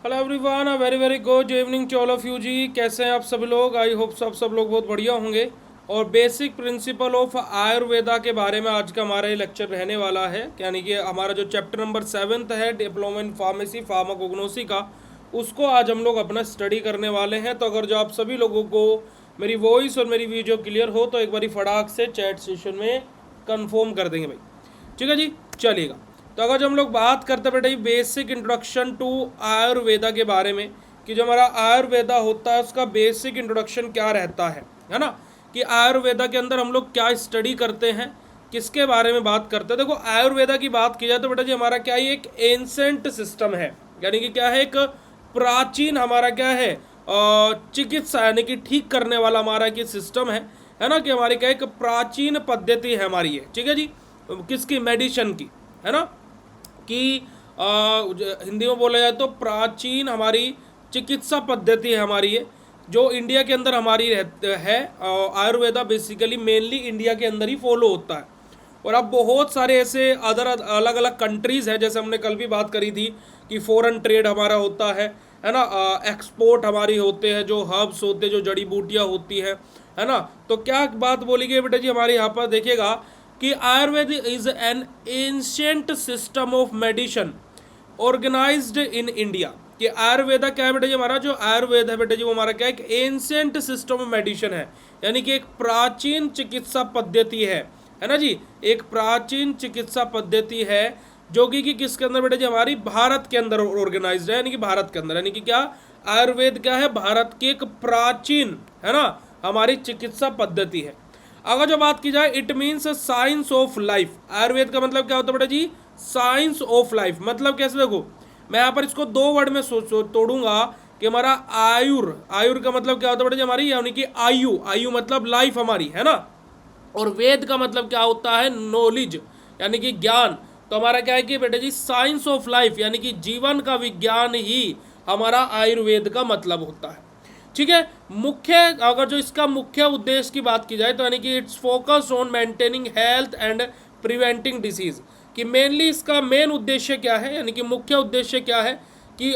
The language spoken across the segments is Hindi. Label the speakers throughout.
Speaker 1: Hello everyone, a very very good evening to all of you जी। कैसे हैं आप सभी लोग? आई होप सब लोग बहुत बढ़िया होंगे। और बेसिक प्रिंसिपल ऑफ आयुर्वेदा के बारे में आज का हमारा ये लेक्चर रहने वाला है, यानी कि हमारा जो चैप्टर नंबर 7 है डिप्लोमा इन फार्मेसी फार्माकोग्नोसी का, उसको आज हम लोग अपना स्टडी करने वाले हैं। तो अगर जो आप सभी लोगों को मेरी वॉइस और मेरी वीडियो क्लियर हो तो एक बारी फटाक से चैट सेशन में कंफर्म कर देंगे भाई। ठीक है जी, चलिएगा। तो अगर जो हम लोग बात करते हैं बेटा बेसिक इंट्रोडक्शन टू आयुर्वेदा के बारे में, कि जो हमारा आयुर्वेदा होता है उसका बेसिक इंट्रोडक्शन क्या रहता है ना, कि आयुर्वेदा के अंदर हम लोग क्या स्टडी करते हैं, किसके बारे में बात करते हैं। देखो, आयुर्वेदा की बात की जाए तो बेटा जी हमारा क्या है, एक एंसेंट सिस्टम है, यानी कि क्या है, एक प्राचीन हमारा क्या है, चिकित्सा यानी कि ठीक करने वाला हमारा एक सिस्टम है ना, कि हमारी क्या एक प्राचीन पद्धति है हमारी ये। ठीक है जी, किसकी? मेडिसिन की, है ना, कि हिंदी में बोला जाए तो प्राचीन हमारी चिकित्सा पद्धति है हमारी ये, जो इंडिया के अंदर हमारी है। आयुर्वेदा बेसिकली मेनली इंडिया के अंदर ही फॉलो होता है। और अब बहुत सारे ऐसे अदर अलग अलग कंट्रीज़ हैं, जैसे हमने कल भी बात करी थी कि फॉरेन ट्रेड हमारा होता है ना, एक्सपोर्ट हमारी होते हैं, जो हर्ब्स होते हैं, जो जड़ी बूटियाँ होती है ना। तो क्या बात बोली गई बेटा जी हमारे यहाँ पर देखिएगा कि Ayurveda is an ancient system of medicine organised in India. कि आयुर्वेदा क्या है बेटा जी, हमारा जो आयुर्वेद है बेटा जी वो हमारा क्या है, एक एंशियंट सिस्टम ऑफ मेडिसिन है, यानी कि एक प्राचीन चिकित्सा पद्धति है ना जी, एक प्राचीन चिकित्सा पद्धति है जो कि किसके अंदर बेटा जी, हमारी भारत के अंदर ऑर्गेनाइज्ड है, यानी कि भारत के अंदर, यानी कि क्या, आयुर्वेद क्या है, भारत की एक प्राचीन, है ना, हमारी चिकित्सा पद्धति है। अगर जो बात की जाए, it means science of life. Ayurveda का मतलब क्या होता है बेटा जी, साइंस ऑफ लाइफ। मतलब कैसे, देखो मैं यहाँ पर इसको दो वर्ड में तोड़ूंगा कि हमारा आयुर का मतलब क्या होता है बेटा जी, हमारी यानी कि आयु मतलब लाइफ हमारी, है ना। और वेद का मतलब क्या होता है, नॉलेज यानी कि ज्ञान। तो हमारा क्या है कि बेटा जी साइंस ऑफ लाइफ यानी कि जीवन का विज्ञान ही हमारा आयुर्वेद का मतलब होता है। ठीक है, मुख्य अगर जो इसका मुख्य उद्देश्य की बात की जाए तो यानी कि it's focus on maintaining health and preventing disease. कि मेनली इसका मेन उद्देश्य क्या है, यानी कि मुख्य उद्देश्य क्या है कि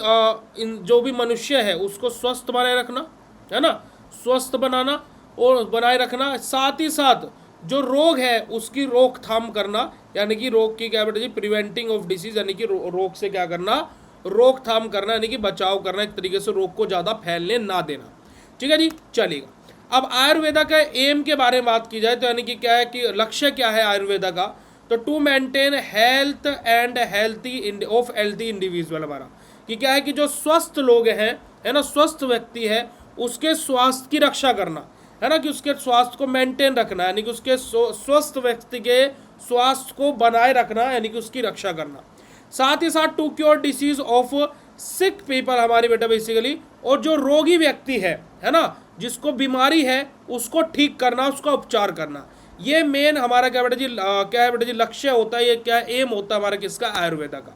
Speaker 1: इन जो भी मनुष्य है उसको स्वस्थ बनाए रखना, है ना, स्वस्थ बनाना और बनाए रखना, साथ ही साथ जो रोग है उसकी रोकथाम करना, यानी कि रोग की क्या बेटा जी, प्रिवेंटिंग ऑफ डिसीज, यानी कि रोग से क्या करना, रोकथाम करना, यानी कि बचाव करना, एक तरीके से रोग को ज़्यादा फैलने ना देना। ठीक है जी, चलेगा। अब आयुर्वेदा का एम के बारे में बात की जाए तो यानी कि क्या है कि लक्ष्य क्या है आयुर्वेदा का, तो to maintain health and healthy of healthy individual हमारा, कि क्या है कि जो स्वस्थ लोग हैं, है ना, स्वस्थ व्यक्ति है उसके स्वास्थ्य की रक्षा करना, है ना, कि उसके स्वास्थ्य को मेंटेन रखना, यानी कि उसके स्वस्थ व्यक्ति के स्वास्थ्य को बनाए रखना, यानी कि उसकी रक्षा करना। साथ ही साथ to cure disease of sick people हमारी बेटा बेसिकली, और जो रोगी व्यक्ति है ना, जिसको बीमारी है उसको ठीक करना, उसका उपचार करना। ये मेन हमारा क्या बेटा जी, क्या है बेटा जी, लक्ष्य होता है, ये क्या एम होता है हमारा किसका, आयुर्वेदा का।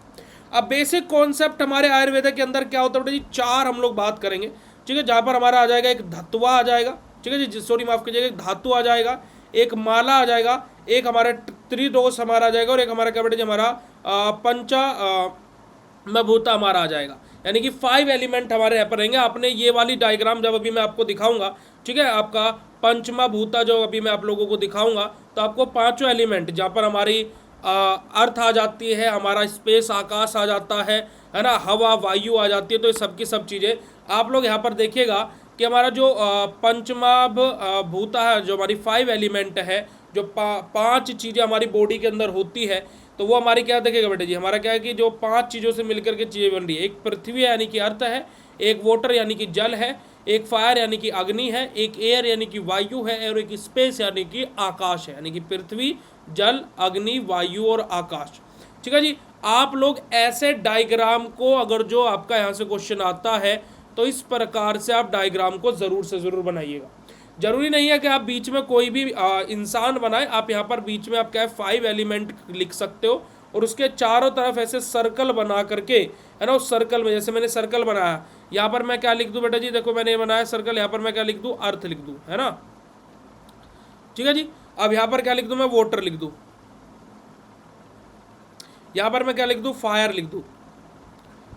Speaker 1: अब बेसिक कॉन्सेप्ट हमारे आयुर्वेदा के अंदर क्या होता है बेटा जी, चार हम लोग बात करेंगे। ठीक है, जहाँ पर हमारा आ जाएगा एक धत्वा आ जाएगा, ठीक है जी, सॉरी माफ कीजिएगा, एक धातु आ जाएगा, एक माला आ जाएगा, एक हमारा त्रिदोष हमारा आ जाएगा, और एक हमारा क्या बेटा जी, हमारा पंचा में भूता हमारा आ जाएगा, यानी कि 5 एलिमेंट हमारे यहाँ पर रहेंगे। आपने ये वाली डायग्राम जब अभी मैं आपको दिखाऊंगा, ठीक है, आपका पंचमा भूता जो अभी मैं आप लोगों को दिखाऊंगा, तो आपको पांचों एलिमेंट जहाँ पर हमारी अर्थ आ जाती है, हमारा स्पेस आकाश आ जाता है ना, हवा वायु आ जाती है, तो ये सब की सब चीज़ें आप लोग यहाँ पर देखिएगा कि हमारा जो पंचमा भूता है, जो हमारी 5 एलिमेंट है, जो पांच चीज़ें हमारी बॉडी के अंदर होती है, तो वो हमारी क्या देखेगा बेटा जी, हमारा क्या है कि जो 5 चीज़ों से मिलकर के चीज़ें बन रही है, एक पृथ्वी यानी कि अर्थ है, एक वाटर यानी कि जल है, एक फायर यानी कि अग्नि है, एक एयर यानी कि वायु है, और एक स्पेस यानी कि आकाश है, यानी कि पृथ्वी जल अग्नि वायु और आकाश। ठीक है जी, आप लोग ऐसे डायग्राम को अगर जो आपका यहाँ से क्वेश्चन आता है तो इस प्रकार से आप डायग्राम को ज़रूर से ज़रूर बनाइएगा। जरूरी नहीं है कि आप बीच में कोई भी इंसान बनाए, आप यहाँ पर बीच में आप क्या है 5 एलिमेंट लिख सकते हो, और उसके चारों तरफ ऐसे सर्कल बना करके, है ना, उस सर्कल में जैसे मैंने सर्कल बनाया, यहाँ पर मैं क्या लिख दूँ बेटा जी, देखो मैंने बनाया सर्कल, यहाँ पर मैं क्या लिख दूँ, अर्थ लिख दूँ, है ना। ठीक है जी, अब यहाँ पर क्या लिख दूँ, मैं वाटर लिख दूँ, यहाँ पर मैं क्या लिख दूँ, फायर लिख दूँ,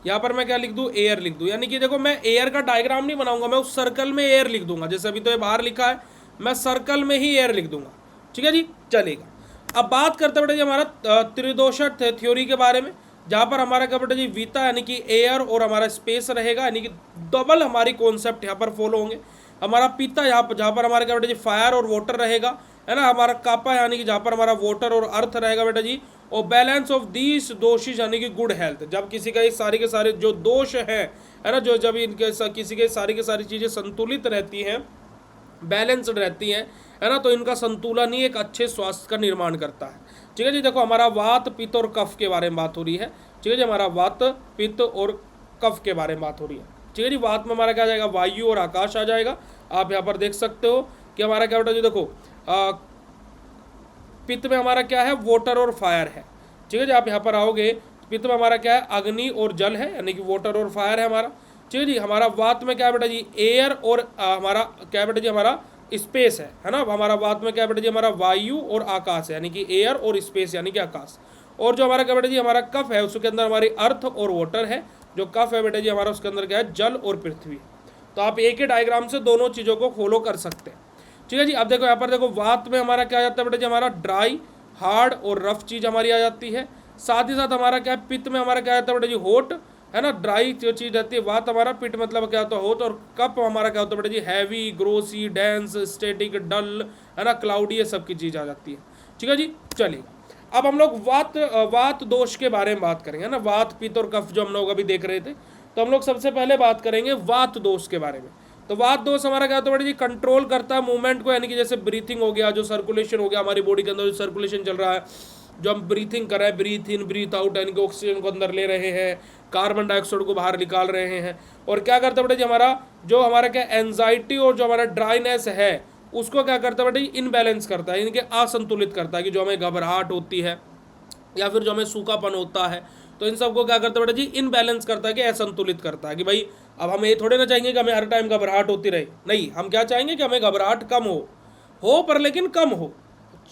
Speaker 1: यहाँ पर मैं क्या लिख दूँ, एयर लिख दूँ। यानी कि देखो मैं एयर का डायग्राम नहीं बनाऊंगा, मैं उस सर्कल में एयर लिख दूंगा। जैसे अभी तो ये बाहर लिखा है, मैं सर्कल में ही एयर लिख दूंगा। ठीक है जी, चलेगा। अब बात करते बेटा जी हमारा त्रिदोषट थ्योरी के बारे में, जहाँ पर हमारा क्या बेटा जी वीता यानी कि एयर और हमारा स्पेस रहेगा, यानी कि डबल हमारी कॉन्सेप्ट यहाँ पर फॉलो होंगे। हमारा पीता यहाँ पर, जहाँ पर हमारा क्या बेटा जी फायर और वाटर रहेगा, है ना। हमारा कापा यानी कि जहाँ पर हमारा वाटर और अर्थ रहेगा बेटा जी। और बैलेंस ऑफ दीज दोषिस यानी कि गुड हेल्थ, जब किसी का ये सारे के सारे जो दोष है ना, जो जब इनके किसी के सारी चीज़ें संतुलित रहती हैं, बैलेंस्ड रहती हैं, है ना, तो इनका संतुलन ही एक अच्छे स्वास्थ्य का निर्माण करता है। ठीक है जी, देखो हमारा वात पित्त और कफ के बारे में बात हो रही है। ठीक है जी, हमारा वात पित्त और कफ के बारे में बात हो रही है। ठीक है जी, वात में हमारा क्या आ जाएगा, वायु और आकाश आ जाएगा। आप यहाँ पर देख सकते हो कि हमारा क्या बेटा जी देखो पित्त में हमारा क्या है, वाटर और फायर है। ठीक है जी, आप यहाँ पर आओगे, पित्त में हमारा क्या है, अग्नि और जल है, यानी कि वाटर और फायर है हमारा। ठीक है जी, हमारा वात में क्या है बेटा जी, एयर और हमारा क्या है बेटा जी, हमारा स्पेस है ना। हमारा वात में क्या है बेटा जी, हमारा वायु और आकाश है, यानी कि एयर और स्पेस यानी कि आकाश। और जो हमारा क्या बेटा जी हमारा कफ है, उसके अंदर हमारी अर्थ और वाटर है। जो कफ है बेटा जी हमारा, उसके अंदर क्या है, जल और पृथ्वी। तो आप एक ही डायग्राम से दोनों चीज़ों को फॉलो कर सकते हैं। ठीक है जी, अब देखो यहाँ पर देखो वात में हमारा क्या आ जाता है बेटा जी, हमारा ड्राई हार्ड और रफ चीज़ हमारी आ जाती है। साथ ही साथ हमारा क्या है, पित्त में हमारा क्या आता है बेटा जी, हॉट, है ना, ड्राई जो चीज़ रहती है। वात हमारा पित्त मतलब क्या होता है, हॉट। और कप हमारा क्या होता है बेटा जी, हैवी, ग्रोसी, डेंस, स्टेटिक, डल, है ना, क्लाउडी, ये सब की चीज़ आ जाती है। ठीक है जी, चलिए अब हम लोग वात दोष के बारे में बात करेंगे ना। वात पित्त और कफ जो हम लोग अभी देख रहे थे, तो हम लोग सबसे पहले बात करेंगे वात दोष के बारे में। तो वात दोष हमारा क्या होता है बेटा जी, कंट्रोल करता है मूवमेंट को, यानी कि जैसे ब्रीथिंग हो गया, जो सर्कुलेशन हो गया हमारी बॉडी के अंदर, जो सर्कुलेशन चल रहा है, जो हम ब्रीथिंग कर रहे हैं, ब्रीथ इन ब्रीथ आउट, यानी कि ऑक्सीजन को अंदर ले रहे हैं, कार्बन डाइऑक्साइड को बाहर निकाल रहे हैं। और क्या करता है बेटा जी, हमारा जो हमारा क्या एंजाइटी और जो हमारा ड्राइनेस है, उसको क्या करता है बेटा जी, इनबैलेंस करता है, यानी कि असंतुलित करता है। कि जो हमें घबराहट होती है या फिर जो हमें सूखापन होता है, तो इन सबको क्या करता है बेटा जी, इनबैलेंस करता है, कि असंतुलित करता है। कि भाई अब हम ये थोड़े ना चाहेंगे कि हमें हर टाइम घबराहट होती रहे, नहीं, हम क्या चाहेंगे कि हमें घबराहट कम हो पर लेकिन कम हो।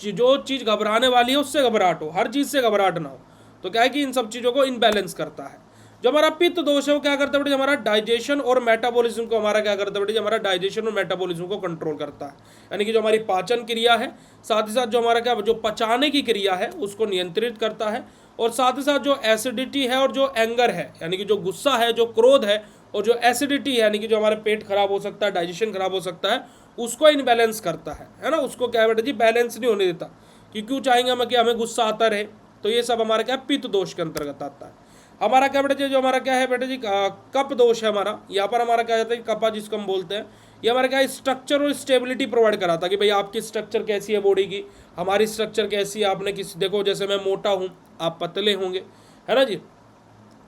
Speaker 1: जो चीज़ घबराने वाली है उससे घबराहट हो, हर चीज़ से घबराहट ना हो। तो क्या है कि इन सब चीज़ों को इनबैलेंस करता है। जो हमारा पित्त दोष है वो क्या करता है बेटा, हमारा डाइजेशन और मेटाबॉलिज्म को हमारा क्या करता है बेटा, हमारा डाइजेशन और मेटाबॉलिज्म को कंट्रोल करता है। यानी कि जो हमारी पाचन क्रिया है, साथ ही साथ जो हमारा क्या जो पचाने की क्रिया है उसको नियंत्रित करता है। और साथ ही साथ जो एसिडिटी है और जो एंगर है, यानी कि जो गुस्सा है, जो क्रोध है, और जो एसिडिटी है, यानी कि जो हमारे पेट खराब हो सकता है, डाइजेशन खराब हो सकता है, उसको इनबैलेंस करता है ना। उसको क्या है बेटा जी, बैलेंस नहीं होने देता। कि क्यों चाहेंगे हम कि हमें गुस्सा आता रहे, तो ये सब हमारा क्या पित्त दोष के अंतर्गत आता है। हमारा क्या बेटा जी, जो हमारा क्या है बेटा जी, कप दोष है हमारा। यहाँ पर हमारा क्या जाता है, कपा जिसको हम बोलते हैं, ये हमारा क्या है, स्ट्रक्चर और स्टेबिलिटी प्रोवाइड कराता है। कि भाई आपकी स्ट्रक्चर कैसी है बॉडी की, हमारी स्ट्रक्चर कैसी है। आपने किसी देखो, जैसे मैं मोटा हूँ, आप पतले होंगे, है ना जी,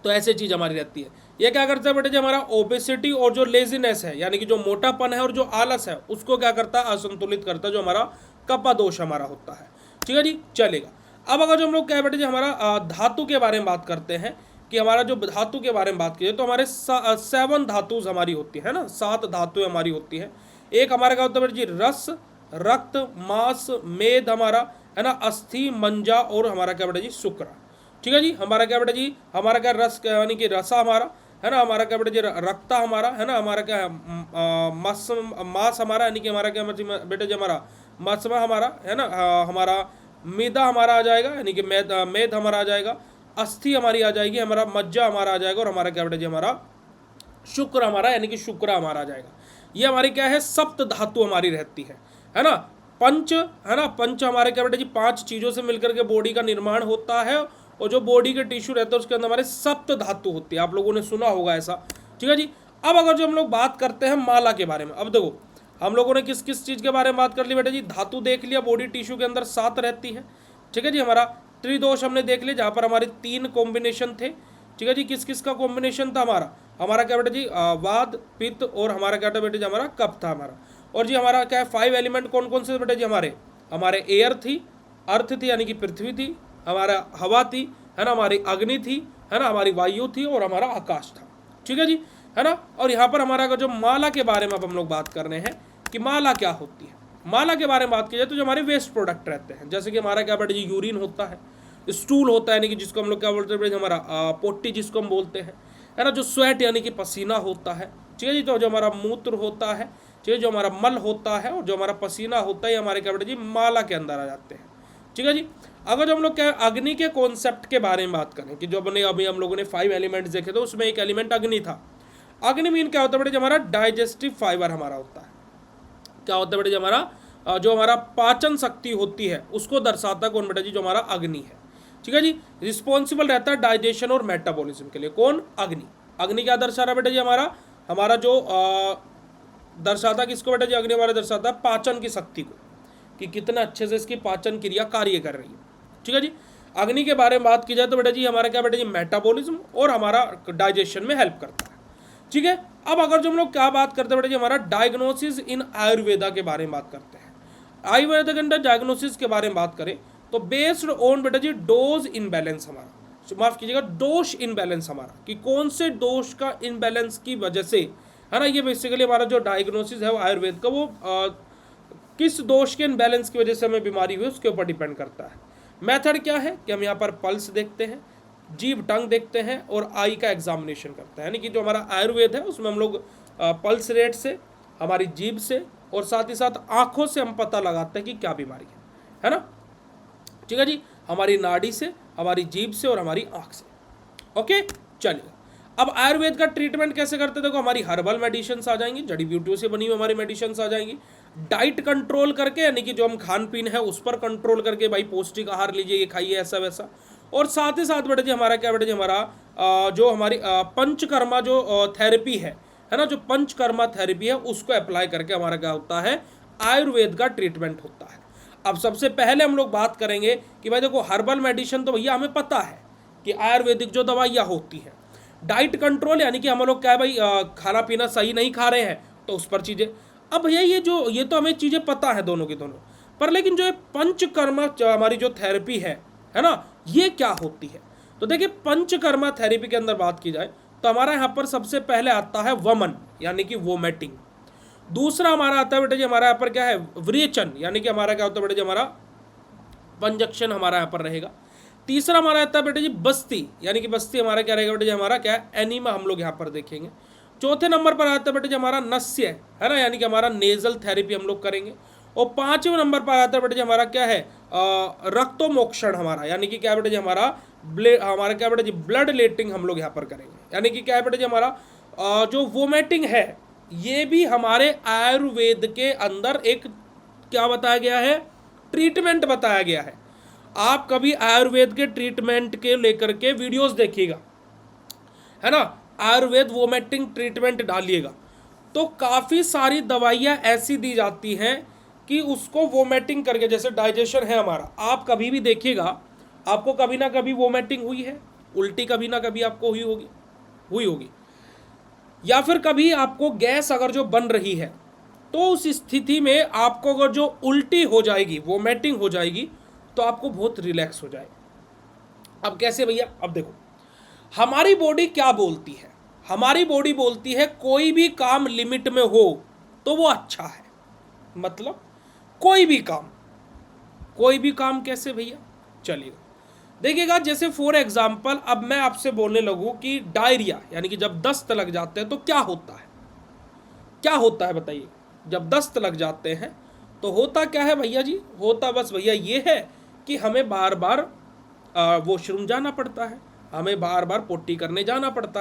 Speaker 1: तो ऐसे चीज़ हमारी रहती है। ये क्या करता है बेटा जी, हमारा ओबेसिटी और जो लेजीनेस है, यानी कि जो मोटापन है और जो आलस है, उसको क्या करता है, असंतुलित करता है, जो हमारा कपा दोष हमारा होता है। ठीक है जी, चलेगा। अब अगर जो हम लोग क्या है बेटा जी, हमारा धातु के बारे में बात करते हैं, कि हमारा जो धातु के बारे में बात की, तो हमारे 7 धातुज हमारी होती है ना, 7 धातुएं हमारी होती हैं। एक हमारा क्या होता है बेटा जी, रस, रक्त, मांस, मेद हमारा, है ना, अस्थि, मंजा, और हमारा क्या बेटा जी, शुक्र। ठीक है जी, हमारा क्या बेटा जी, हमारा क्या रस यानी कि रसा हमारा, है ना, हमारा क्या बेटा जी, रक्ता हमारा, है ना, हमारा क्या मांस हमारा, यानी कि हमारा क्या बेटा जी, हमारा मस्मा हमारा, है ना, हमारा मैदा हमारा आ जाएगा, यानी कि मेद हमारा आ जाएगा, अस्थि हमारी आ जाएगी, हमारा मज्जा हमारा आ जाएगा, और हमारा क्या बेटा जी, हमारा शुक्र हमारा, यानी कि शुक्र हमारा आ जाएगा। ये हमारी क्या है, सप्त धातु हमारी रहती है ना। पंच, है ना, पंच हमारे क्या बेटा जी, 5 चीज़ों से मिलकर के बॉडी का निर्माण होता है। और जो बॉडी के टिश्यू रहते हैं उसके अंदर हमारे सप्त धातु होती है, आप लोगों ने सुना होगा ऐसा। ठीक है जी, अब अगर जो हम लोग बात करते हैं माला के बारे में, अब देखो हम लोगों ने किस किस चीज़ के बारे में बात कर ली बेटा जी, धातु देख लिया, बॉडी टिश्यू के अंदर 7 रहती है। ठीक है जी, हमारा त्रिदोष हमने देख लिया, जहाँ पर हमारे 3 कॉम्बिनेशन थे। ठीक है जी, किस किस का कॉम्बिनेशन था हमारा क्या बेटा जी, वात, पित्त, और हमारा क्या था बेटा जी, हमारा कफ था हमारा। और जी हमारा क्या है, 5 एलिमेंट कौन कौन से बेटा जी, हमारे एयर थी, अर्थ थी यानी कि पृथ्वी थी, हमारा हवा थी, है ना, हमारी अग्नि थी, है ना, हमारी वायु थी, और हमारा आकाश था। ठीक है जी, है ना। और यहाँ पर हमारा जो माला के बारे में अब हम लोग बात कर रहे हैं कि माला क्या होती है। माला के बारे में बात की जाए तो जो हमारे वेस्ट प्रोडक्ट रहते हैं, जैसे कि हमारा क्या बेटा जी, यूरिन होता है, स्टूल होता है, यानी कि जिसको हम लोग क्या बोलते हैं, हमारा पोटी जिसको हम बोलते हैं, है ना, जो स्वेट यानी कि पसीना होता है, ठीक है जी, तो जो हमारा मूत्र होता है, ठीक है, जो हमारा मल होता है और जो हमारा पसीना होता है, हमारे क्या बेटा जी माला के अंदर आ जाते हैं, ठीक है जी। अगर जो हम लोग क्या अग्नि के कॉन्सेप्ट के बारे में बात करें कि जो अपने अभी हम लोगों ने 5 एलिमेंट्स देखे थे, उसमें एक एलिमेंट अग्नि था। अग्नि मीन क्या होता है बेटा जी, हमारा डाइजेस्टिव फाइबर हमारा होता है। क्या होता है बेटा जी, हमारा जो हमारा पाचन शक्ति होती है उसको दर्शाता है कौन बेटा जी, जो हमारा अग्नि है, ठीक है जी। रिस्पॉन्सिबल रहता है डाइजेशन और मेटाबॉलिज्म के लिए, कौन, अग्नि। अग्नि क्या दर्शा रहा है बेटा जी, हमारा हमारा जो दर्शाता किसको बेटा जी, अग्नि हमारा दर्शाता है पाचन की शक्ति को, कि कितना अच्छे से इसकी पाचन क्रिया कार्य कर रही है, ठीक है जी। अग्नि के बारे में बात की जाए तो बेटा जी हमारा क्या बेटा जी, मेटाबॉलिज्म और हमारा डाइजेशन में हेल्प करता है, ठीक है। अब अगर जो हम लोग क्या बात करते हैं बेटा जी, हमारा डायग्नोसिस इन आयुर्वेदा के बारे में बात करते हैं। आयुर्वेदा के अंदर डायग्नोसिस के बारे में बात करें तो बेस्ड ऑन बेटा जी डोज इनबैलेंस हमारा, माफ कीजिएगा दोष इनबैलेंस हमारा, कि कौन से दोष का इनबैलेंस की वजह से, है ना, ये बेसिकली हमारा जो डायग्नोसिस है वो आयुर्वेद का, वो किस दोष के इनबैलेंस की वजह से हमें बीमारी हुई उसके ऊपर डिपेंड करता है। मेथड क्या है कि हम यहाँ पर पल्स देखते हैं, जीभ टंग देखते हैं और आई का एग्जामिनेशन करते हैं, यानी कि जो हमारा आयुर्वेद है उसमें हम लोग पल्स रेट से, हमारी जीभ से और साथ ही साथ आंखों से हम पता लगाते हैं कि क्या बीमारी है ना, ठीक है जी, हमारी नाड़ी से, हमारी जीभ से और हमारी आंख से। ओके, चलिए अब आयुर्वेद का ट्रीटमेंट कैसे करते हैं, देखो हमारी हर्बल मेडिसिन्स आ जाएंगी, जड़ी बूटियों से बनी हुई हमारी मेडिसिन्स आ जाएंगी। डाइट कंट्रोल करके, यानी कि जो हम खान पीन है उस पर कंट्रोल करके, भाई पौष्टिक आहार लीजिए, ये खाइए, ऐसा वैसा। और साथ ही साथ बेटा जी हमारा क्या बेटा जी, हमारा जो हमारी पंचकर्मा जो थेरेपी है ना, जो पंचकर्मा थेरेपी है उसको अप्लाई करके हमारा क्या होता है, आयुर्वेद का ट्रीटमेंट होता है। अब सबसे पहले हम लोग बात करेंगे कि भाई देखो हर्बल मेडिसिन तो भैया हमें पता है कि आयुर्वेदिक जो दवाइयाँ होती हैं। डाइट कंट्रोल यानी कि हम लोग क्या है भाई, खाना पीना सही नहीं खा रहे हैं तो उस पर चीज़ें। अब भैया ये तो हमें चीज़ें पता है दोनों की दोनों, पर लेकिन जो पंचकर्मा हमारी जो थेरेपी है ना, ये क्या होती है। तो देखिए पंचकर्मा थेरेपी के अंदर बात की जाए तो हमारा यहाँ पर सबसे पहले आता है वमन यानी कि वोमिटिंग। दूसरा हमारा आता है बेटा जी, हमारा यहाँ पर क्या है, विरेचन यानी कि हमारा क्या होता है बेटा जी, हमारा पंजक्शन हमारा यहाँ पर रहेगा। तीसरा हमारा आता है बेटा जी बस्ती, यानी कि बस्ती हमारा क्या रहेगा बेटा जी, हमारा क्या है, एनीमा हम लोग यहाँ पर देखेंगे। चौथे नंबर पर आता है बेटा जी हमारा नस्य है ना, यानी कि हमारा नेजल थेरेपी हम लोग करेंगे। और पांचवें नंबर पर आता है बेटा जी हमारा क्या है, रक्तोमोक्षण हमारा, यानी कि क्या है बेटा जी, हमारा क्या बेटा जी, ब्लड लेटिंग हम लोग यहाँ पर करेंगे। यानी कि क्या है बेटा जी, हमारा जो वोमिटिंग है ये भी हमारे आयुर्वेद के अंदर एक क्या बताया गया है, ट्रीटमेंट बताया गया है। आप कभी आयुर्वेद के ट्रीटमेंट के लेकर के वीडियोस देखिएगा, है ना, आयुर्वेद वोमिटिंग ट्रीटमेंट डालिएगा तो काफ़ी सारी दवाइयाँ ऐसी दी जाती हैं कि उसको वोमिटिंग करके, जैसे डाइजेशन है हमारा, आप कभी भी देखिएगा आपको कभी ना कभी वोमिटिंग हुई है, उल्टी कभी ना कभी आपको हुई होगी, या फिर कभी आपको गैस अगर जो बन रही है तो उस स्थिति में आपको अगर जो उल्टी हो जाएगी, वोमिटिंग हो जाएगी, तो आपको बहुत रिलैक्स हो जाए। अब कैसे भैया, अब देखो हमारी बॉडी क्या बोलती है, हमारी बॉडी बोलती है कोई भी काम लिमिट में हो तो वो अच्छा है। मतलब कोई भी काम कैसे भैया, चलिए देखिएगा, जैसे फॉर एग्जाम्पल अब मैं आपसे बोलने लगूं कि डायरिया यानी कि जब दस्त लग जाते हैं तो क्या होता है बताइए। जब दस्त लग जाते हैं तो होता क्या है भैया जी, होता बस भैया ये है कि हमें बार बार वॉशरूम जाना पड़ता है, हमें बार बार पोटी करने जाना पड़ता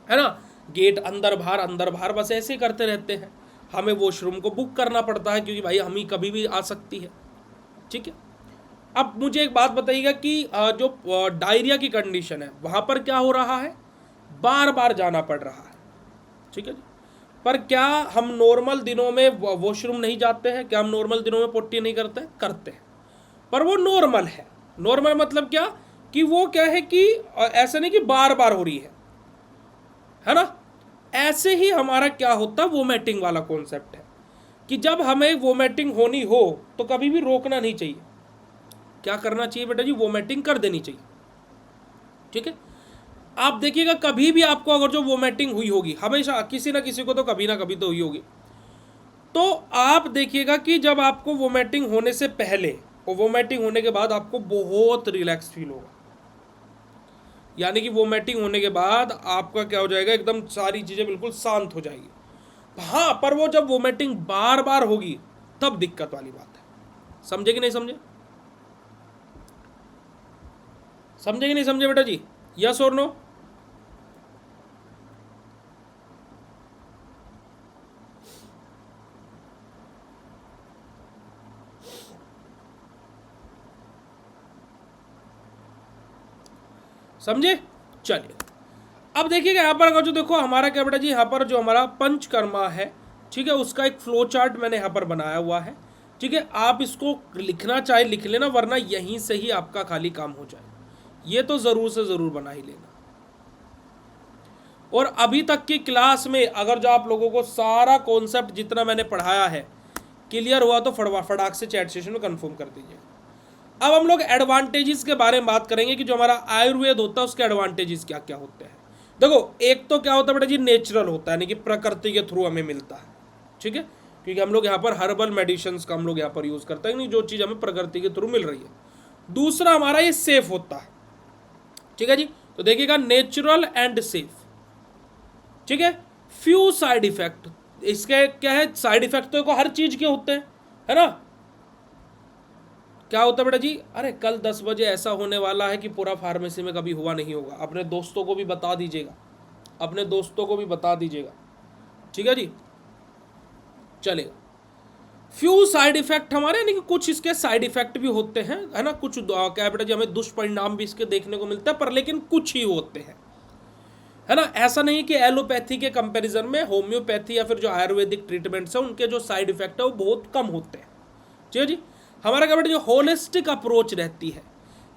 Speaker 1: है ना, गेट अंदर बाहर बस ऐसे करते रहते हैं, हमें वॉशरूम को बुक करना पड़ता है क्योंकि भाई हम ही कभी भी आ सकती है, ठीक है। अब मुझे एक बात बताइएगा कि जो डायरिया की कंडीशन है वहाँ पर क्या हो रहा है, बार बार जाना पड़ रहा है, ठीक है जी। पर क्या हम नॉर्मल दिनों में वॉशरूम नहीं जाते हैं, क्या हम नॉर्मल दिनों में पोटी नहीं करते हैं, पर वो नॉर्मल है। नॉर्मल मतलब क्या कि वो क्या है कि ऐसा नहीं कि बार बार हो रही है ना। ऐसे ही हमारा क्या होता है, वोमिटिंग वाला कॉन्सेप्ट है कि जब हमें वोमिटिंग होनी हो तो कभी भी रोकना नहीं चाहिए। क्या करना चाहिए बेटा जी, वोमिटिंग कर देनी चाहिए, ठीक है। आप देखिएगा कभी भी आपको अगर जो वोमिटिंग हुई होगी, हमेशा किसी ना किसी को तो कभी ना कभी तो हुई होगी, तो आप देखिएगा कि जब आपको वोमिटिंग होने से पहले और वोमिटिंग होने के बाद आपको बहुत रिलैक्स फील होगा। यानी कि वोमिटिंग होने के बाद आपका क्या हो जाएगा, एकदम सारी चीज़ें बिल्कुल शांत हो जाएगी। हाँ, पर वो जब वोमिटिंग बार बार होगी तब दिक्कत वाली बात है। समझे कि नहीं समझे? समझे कि नहीं समझे बेटा जी? यस और नो? समझे? चलिए अब देखिएगा यहाँ पर, अगर जो देखो हमारा क्या बेटा जी, यहाँ पर जो हमारा पंचकर्मा है, ठीक है, उसका एक फ्लो चार्ट मैंने यहाँ पर बनाया हुआ है। ठीक है, आप इसको लिखना चाहे लिख लेना, वरना यहीं से ही आपका खाली काम हो जाए। ये तो ज़रूर से ज़रूर बना ही लेना। और अभी तक की क्लास में अगर जो आप लोगों को सारा कॉन्सेप्ट जितना मैंने पढ़ाया है क्लियर हुआ तो फटाक से चैट सेशन में कंफर्म कर दीजिए। अब हम लोग एडवांटेजेस के बारे में बात करेंगे कि जो हमारा आयुर्वेद होता है उसके एडवांटेजेस क्या क्या होते हैं। देखो, एक तो क्या होता है बेटा जी, नेचुरल होता है, यानी कि प्रकृति के थ्रू हमें मिलता है। ठीक है, क्योंकि हम लोग यहाँ पर हर्बल मेडिसिन का हम लोग यहाँ पर यूज़ करते हैं, नहीं जो चीज़ हमें प्रकृति के थ्रू मिल रही है। दूसरा हमारा ये सेफ होता है। ठीक है जी, तो देखिएगा नेचुरल एंड सेफ। ठीक है, फ्यू साइड इफेक्ट। इसके क्या है, साइड इफेक्ट तो हर चीज के होते हैं, है ना। क्या होता है बेटा जी, अरे कल 10 बजे ऐसा होने वाला है कि पूरा फार्मेसी में कभी हुआ नहीं होगा। अपने दोस्तों को भी बता दीजिएगा, अपने दोस्तों को भी बता दीजिएगा। ठीक है जी, चलेगा। फ्यू साइड इफेक्ट हमारे, यानी कि कुछ इसके साइड इफेक्ट भी होते हैं, है ना। कुछ क्या बेटा जी, हमें दुष्परिणाम भी इसके देखने को मिलता है, पर लेकिन कुछ ही होते हैं, है ना। ऐसा नहीं कि एलोपैथी के कंपैरिजन में होम्योपैथी या फिर जो आयुर्वेदिक ट्रीटमेंट्स है उनके जो साइड इफेक्ट है वो बहुत कम होते हैं। ठीक है जी, हमारा क्या बेटा जो होलिस्टिक अप्रोच रहती है,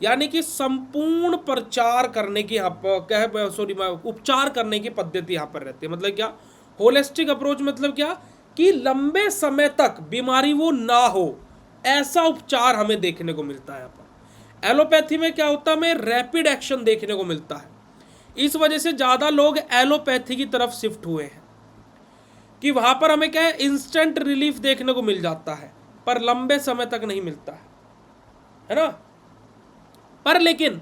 Speaker 1: यानी कि संपूर्ण प्रचार करने की यहाँ पर क्या है, सॉरी उपचार करने की पद्धति यहाँ पर रहती है। मतलब क्या होलिस्टिक अप्रोच, मतलब क्या कि लंबे समय तक बीमारी वो ना हो, ऐसा उपचार हमें देखने को मिलता है यहाँ पर। एलोपैथी में क्या होता है, हमें रैपिड एक्शन देखने को मिलता है। इस वजह से ज़्यादा लोग एलोपैथी की तरफ शिफ्ट हुए हैं कि वहाँ पर हमें क्या है, इंस्टेंट रिलीफ देखने को मिल जाता है, पर लंबे समय तक नहीं मिलता है ना। पर लेकिन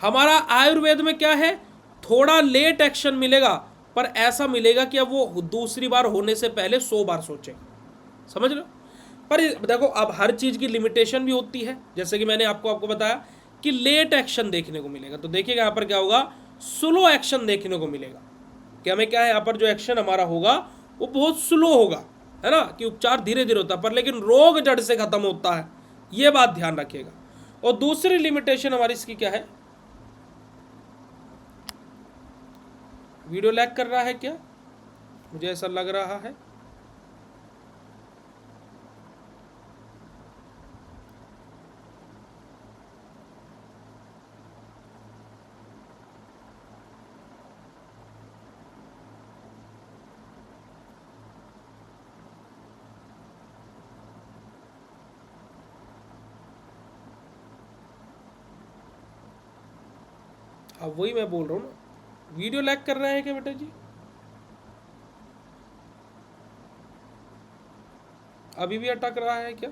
Speaker 1: हमारा आयुर्वेद में क्या है, थोड़ा लेट एक्शन मिलेगा, पर ऐसा मिलेगा कि अब वो दूसरी बार होने से पहले 100 बार सोचेगा। समझ लो। पर देखो, अब हर चीज़ की लिमिटेशन भी होती है, जैसे कि मैंने आपको बताया कि लेट एक्शन देखने को मिलेगा। तो देखिएगा यहाँ पर क्या होगा, स्लो एक्शन देखने को मिलेगा। कि हमें क्या है, यहाँ पर जो एक्शन हमारा होगा वो बहुत स्लो होगा, है ना, कि उपचार धीरे धीरे होता है, पर लेकिन रोग जड़ से खत्म होता है। ये बात ध्यान रखिएगा। और दूसरी लिमिटेशन हमारी इसकी क्या है, वीडियो लैग कर रहा है क्या, मुझे ऐसा लग रहा है। अब वही मैं बोल रहा हूँ ना, वीडियो लैग कर रहा है क्या बेटा जी, अभी भी अटक रहा है क्या?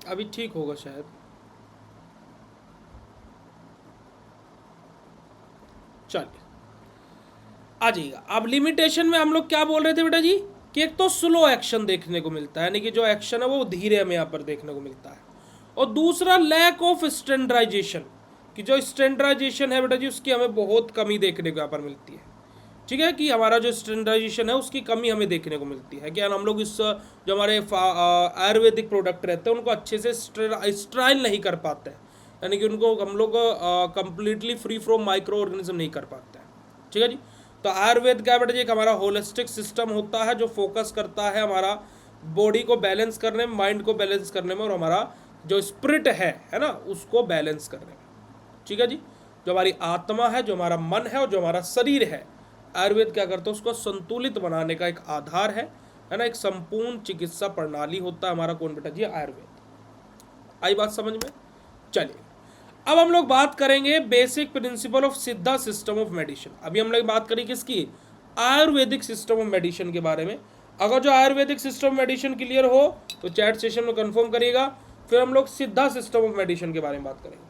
Speaker 1: अभी ठीक होगा शायद। चलिए आ जाइएगा। अब लिमिटेशन में हम लोग क्या बोल रहे थे बेटा जी, कि एक तो स्लो एक्शन देखने को मिलता है, यानी कि जो एक्शन है वो धीरे हमें यहाँ पर देखने को मिलता है। और दूसरा लैक ऑफ स्टैंडर्डाइजेशन, कि जो स्टैंडर्डाइजेशन है बेटा जी उसकी हमें बहुत कमी देखने को यहाँ पर मिलती है। ठीक है, कि हमारा जो स्टैंडर्डाइजेशन है उसकी कमी हमें देखने को मिलती है। कि हम लोग इस जो हमारे आयुर्वेदिक प्रोडक्ट रहते हैं उनको अच्छे से स्ट्राइल नहीं कर पाते हैं, यानी कि उनको हम लोग completely free from micro organism नहीं कर पाते हैं। ठीक है जी, तो आयुर्वेद क्या बेटा जी, एक हमारा होलिस्टिक सिस्टम होता है जो फोकस करता है हमारा बॉडी को बैलेंस करने में, माइंड को बैलेंस करने में, और हमारा जो स्पिरिट है ना, उसको बैलेंस करने में। ठीक है जी, जो हमारी आत्मा है, जो हमारा मन है और जो हमारा शरीर है, आयुर्वेद क्या करता है उसको संतुलित बनाने का एक आधार है, है ना, एक संपूर्ण चिकित्सा प्रणाली होता है हमारा कौन बेटा जी, आयुर्वेद। आई बात समझ में? चलिए अब हम लोग बात करेंगे बेसिक प्रिंसिपल ऑफ सिद्धा सिस्टम ऑफ मेडिसिन। अभी हम लोग बात करें किसकी, आयुर्वेदिक सिस्टम ऑफ मेडिसिन के बारे में। अगर जो Ayurvedic system of medicine clear हो तो चैट सेशन में कंफर्म करिएगा, फिर हम लोग सिद्धा सिस्टम ऑफ मेडिसिन के बारे में बात करेंगे।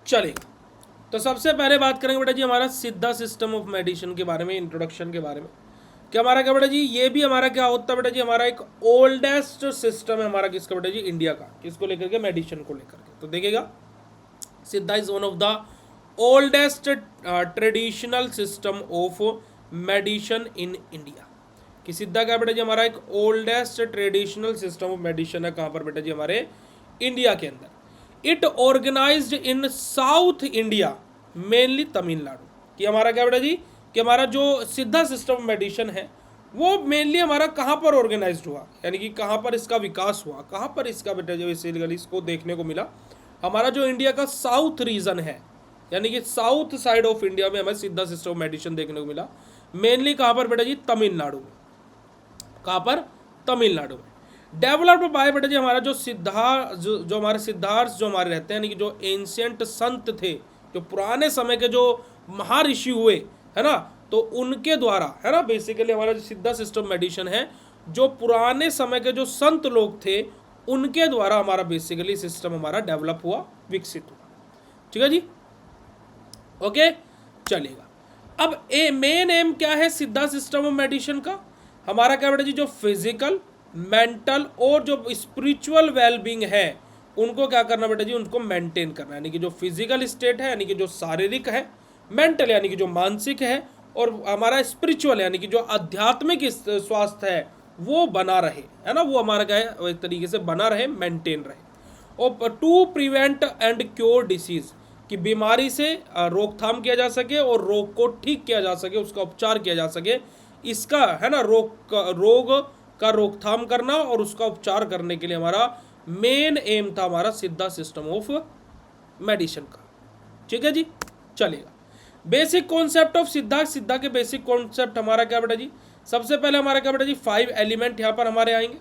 Speaker 1: चलेगा, तो सबसे पहले बात करेंगे बेटा जी हमारा सिद्धा सिस्टम ऑफ मेडिसिन के बारे में, इंट्रोडक्शन के बारे में। क्या हमारा क्या बेटा जी, ये भी हमारा क्या होता है बेटा जी, हमारा एक ओल्डेस्ट सिस्टम है हमारा किसका बेटा जी, इंडिया का। किसको लेकर के, मेडिसिन को लेकर के। तो देखिएगा, Siddha is one of the oldest traditional system of medicine in India. कि सिद्धा क्या बेटा जी, हमारा एक oldest traditional system of medicine है। कहाँ पर बेटा जी, हमारे इंडिया के अंदर। It organised in South India, mainly Tamil Nadu. कि हमारा क्या बेटा जी, कि हमारा जो सिद्धा सिस्टम ऑफ मेडिसिन है वो मेनली हमारा कहाँ पर ऑर्गेनाइज्ड हुआ, यानी कि कहाँ पर इसका विकास हुआ, कहाँ पर इसका बेटा जो बेसिकली इसको देखने को मिला। हमारा जो इंडिया का साउथ रीजन है, यानी कि साउथ साइड ऑफ इंडिया में हमें सिद्धा सिस्टम ऑफ मेडिसिन देखने को मिला। मेनली कहाँ पर बेटा जी, तमिलनाडु में। कहाँ पर, तमिलनाडु में। डेवलप्ड बाय बेटा जी हमारा जो सिद्धार्थ जो हमारे सिद्धार्थ जो हमारे रहते हैं, यानी कि जो एंशियंट संत थे, जो पुराने समय के जो महर्षि हुए है ना, तो उनके द्वारा है ना, बेसिकली हमारा जो सिद्धा सिस्टम मेडिसिन है, जो पुराने समय के जो संत लोग थे उनके द्वारा हमारा बेसिकली सिस्टम हमारा डेवलप हुआ, विकसित हुआ। ठीक है जी, ओके चलेगा। अब मेन एम क्या है सिद्धा सिस्टम ऑफ मेडिसिन का, हमारा क्या बेटा जी, जो फिजिकल, मेंटल और जो स्पिरिचुअल वेलबींग है उनको क्या करना बेटा जी, उनको मेंटेन करना। यानी कि जो फिजिकल स्टेट है, यानी कि जो शारीरिक है, मेंटल यानी कि जो मानसिक है, और हमारा स्पिरिचुअल यानी कि जो आध्यात्मिक स्वास्थ्य है वो बना रहे, है ना, वो हमारा क्या है, एक तरीके से बना रहे, मेंटेन रहे। और to prevent and cure disease, कि बीमारी से रोकथाम किया जा सके और रोग को ठीक किया जा सके, उसका उपचार किया जा सके। इसका है ना, रोग का रोकथाम करना और उसका उपचार करने के लिए हमारा मेन एम था हमारा सिद्धा सिस्टम ऑफ मेडिसिन का। ठीक है जी, चलेगा। बेसिक कॉन्सेप्ट ऑफ सिद्धा, सिद्धा के बेसिक कॉन्सेप्ट हमारा क्या बेटा जी, सबसे पहले हमारा क्या बेटा जी, 5 एलिमेंट यहाँ पर हमारे आएंगे।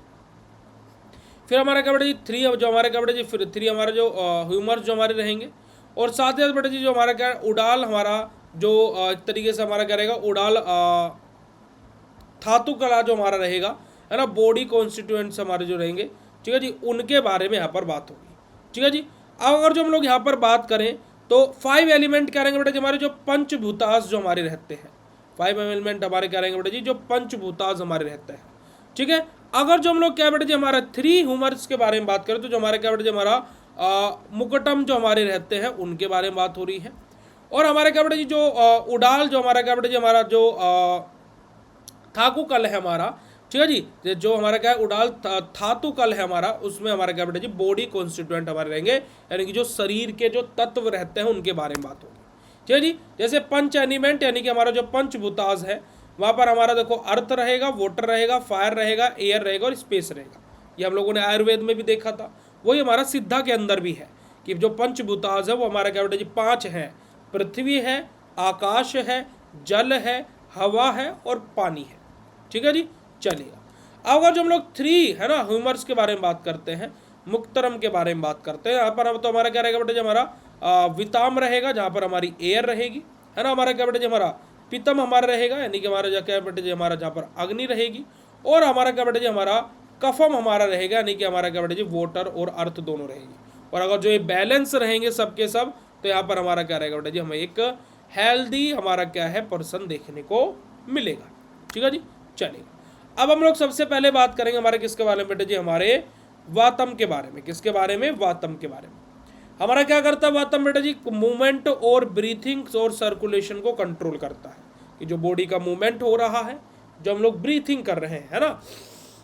Speaker 1: फिर हमारा क्या बेटा जी 3 जो हमारे क्या बेटा जी, फिर 3 हमारे जो ह्यूमर्स जो हमारे रहेंगे, और साथ ही साथ बेटा जी जो हमारा क्या उड़ाल, हमारा जो एक तरीके से हमारा क्या रहेगा, उड़ाल धातु कला जो हमारा रहेगा, है ना, बॉडी कॉन्स्टिट्यूएंट्स हमारे जो रहेंगे, ठीक है जी, उनके बारे में यहाँ पर बात होगी। ठीक है जी। अब अगर जो हम लोग यहाँ पर बात करें तो 5 एलिमेंट क्या रहेंगे बेटा जी, हमारे जो पंचभूतास जो हमारे रहते हैं, 5 एलिमेंट हमारे क्या रहेंगे बेटा जी, जो पंचभूतास हमारे रहते हैं। ठीक है। अगर जो हम लोग क्या बेटा जी हमारा 3 ह्यूमर्स के बारे में बात करें तो जो हमारे क्या बेटा जी हमारा मुकुटम जो हमारे रहते हैं उनके बारे में बात हो रही है। और हमारे क्या बेटा जी जो उड़ाल जो हमारा क्या बेटा जी हमारा जो थाकू कल है हमारा, ठीक है जी, जो हमारा क्या है उड़ाल धातु कल है हमारा, उसमें हमारा क्या बेटा जी बॉडी कॉन्स्टिट्यूएंट हमारे रहेंगे, यानी कि जो शरीर के जो तत्व रहते हैं उनके बारे में बात होगी। ठीक है जी। जैसे पंच एलिमेंट यानी कि हमारा जो पंचभूतास है वहाँ पर हमारा देखो अर्थ रहेगा, वाटर रहेगा, फायर रहेगा, एयर रहेगा और स्पेस रहेगा। ये हम लोगों ने आयुर्वेद में भी देखा था, वही हमारा सिद्धा के अंदर भी है कि जो पंचभूतास है वो हमारा क्या बेटा जी 5 हैं, पृथ्वी है, आकाश है, जल है, हवा है और पानी है। ठीक है जी, चलिएगा। अब अगर जो हम लोग 3 है ना ह्यूमर्स के बारे में बात करते हैं, मुक्तरम के बारे में बात करते हैं, यहाँ पर अब तो हमारा क्या रहेगा बेटा जी हमारा विताम रहेगा जहाँ पर हमारी एयर रहेगी, है ना, हमारा क्या बेटा जी हमारा पितम हमारा रहेगा, यानी कि हमारा क्या बेटा जी हमारा जहाँ पर अग्नि रहेगी, और हमारा क्या बेटा जी हमारा कफम हमारा रहेगा, यानी कि हमारा क्या बेटा जी वाटर और अर्थ दोनों रहेगी। और अगर जो ये बैलेंस रहेंगे सबके सब तो यहाँ पर हमारा क्या रहेगा बेटा जी हमें एक हेल्दी हमारा क्या है पर्सन देखने को मिलेगा। ठीक है जी, चलिए अब हम लोग सबसे पहले बात करेंगे हमारे किसके बारे में बेटा जी, हमारे वातम के बारे में। किसके बारे में, वातम के बारे में। हमारा क्या करता है वातम बेटा जी, मूवमेंट और ब्रीथिंग और सर्कुलेशन को कंट्रोल करता है, कि जो बॉडी का मूवमेंट हो रहा है, जो हम लोग ब्रीथिंग कर रहे हैं, है ना,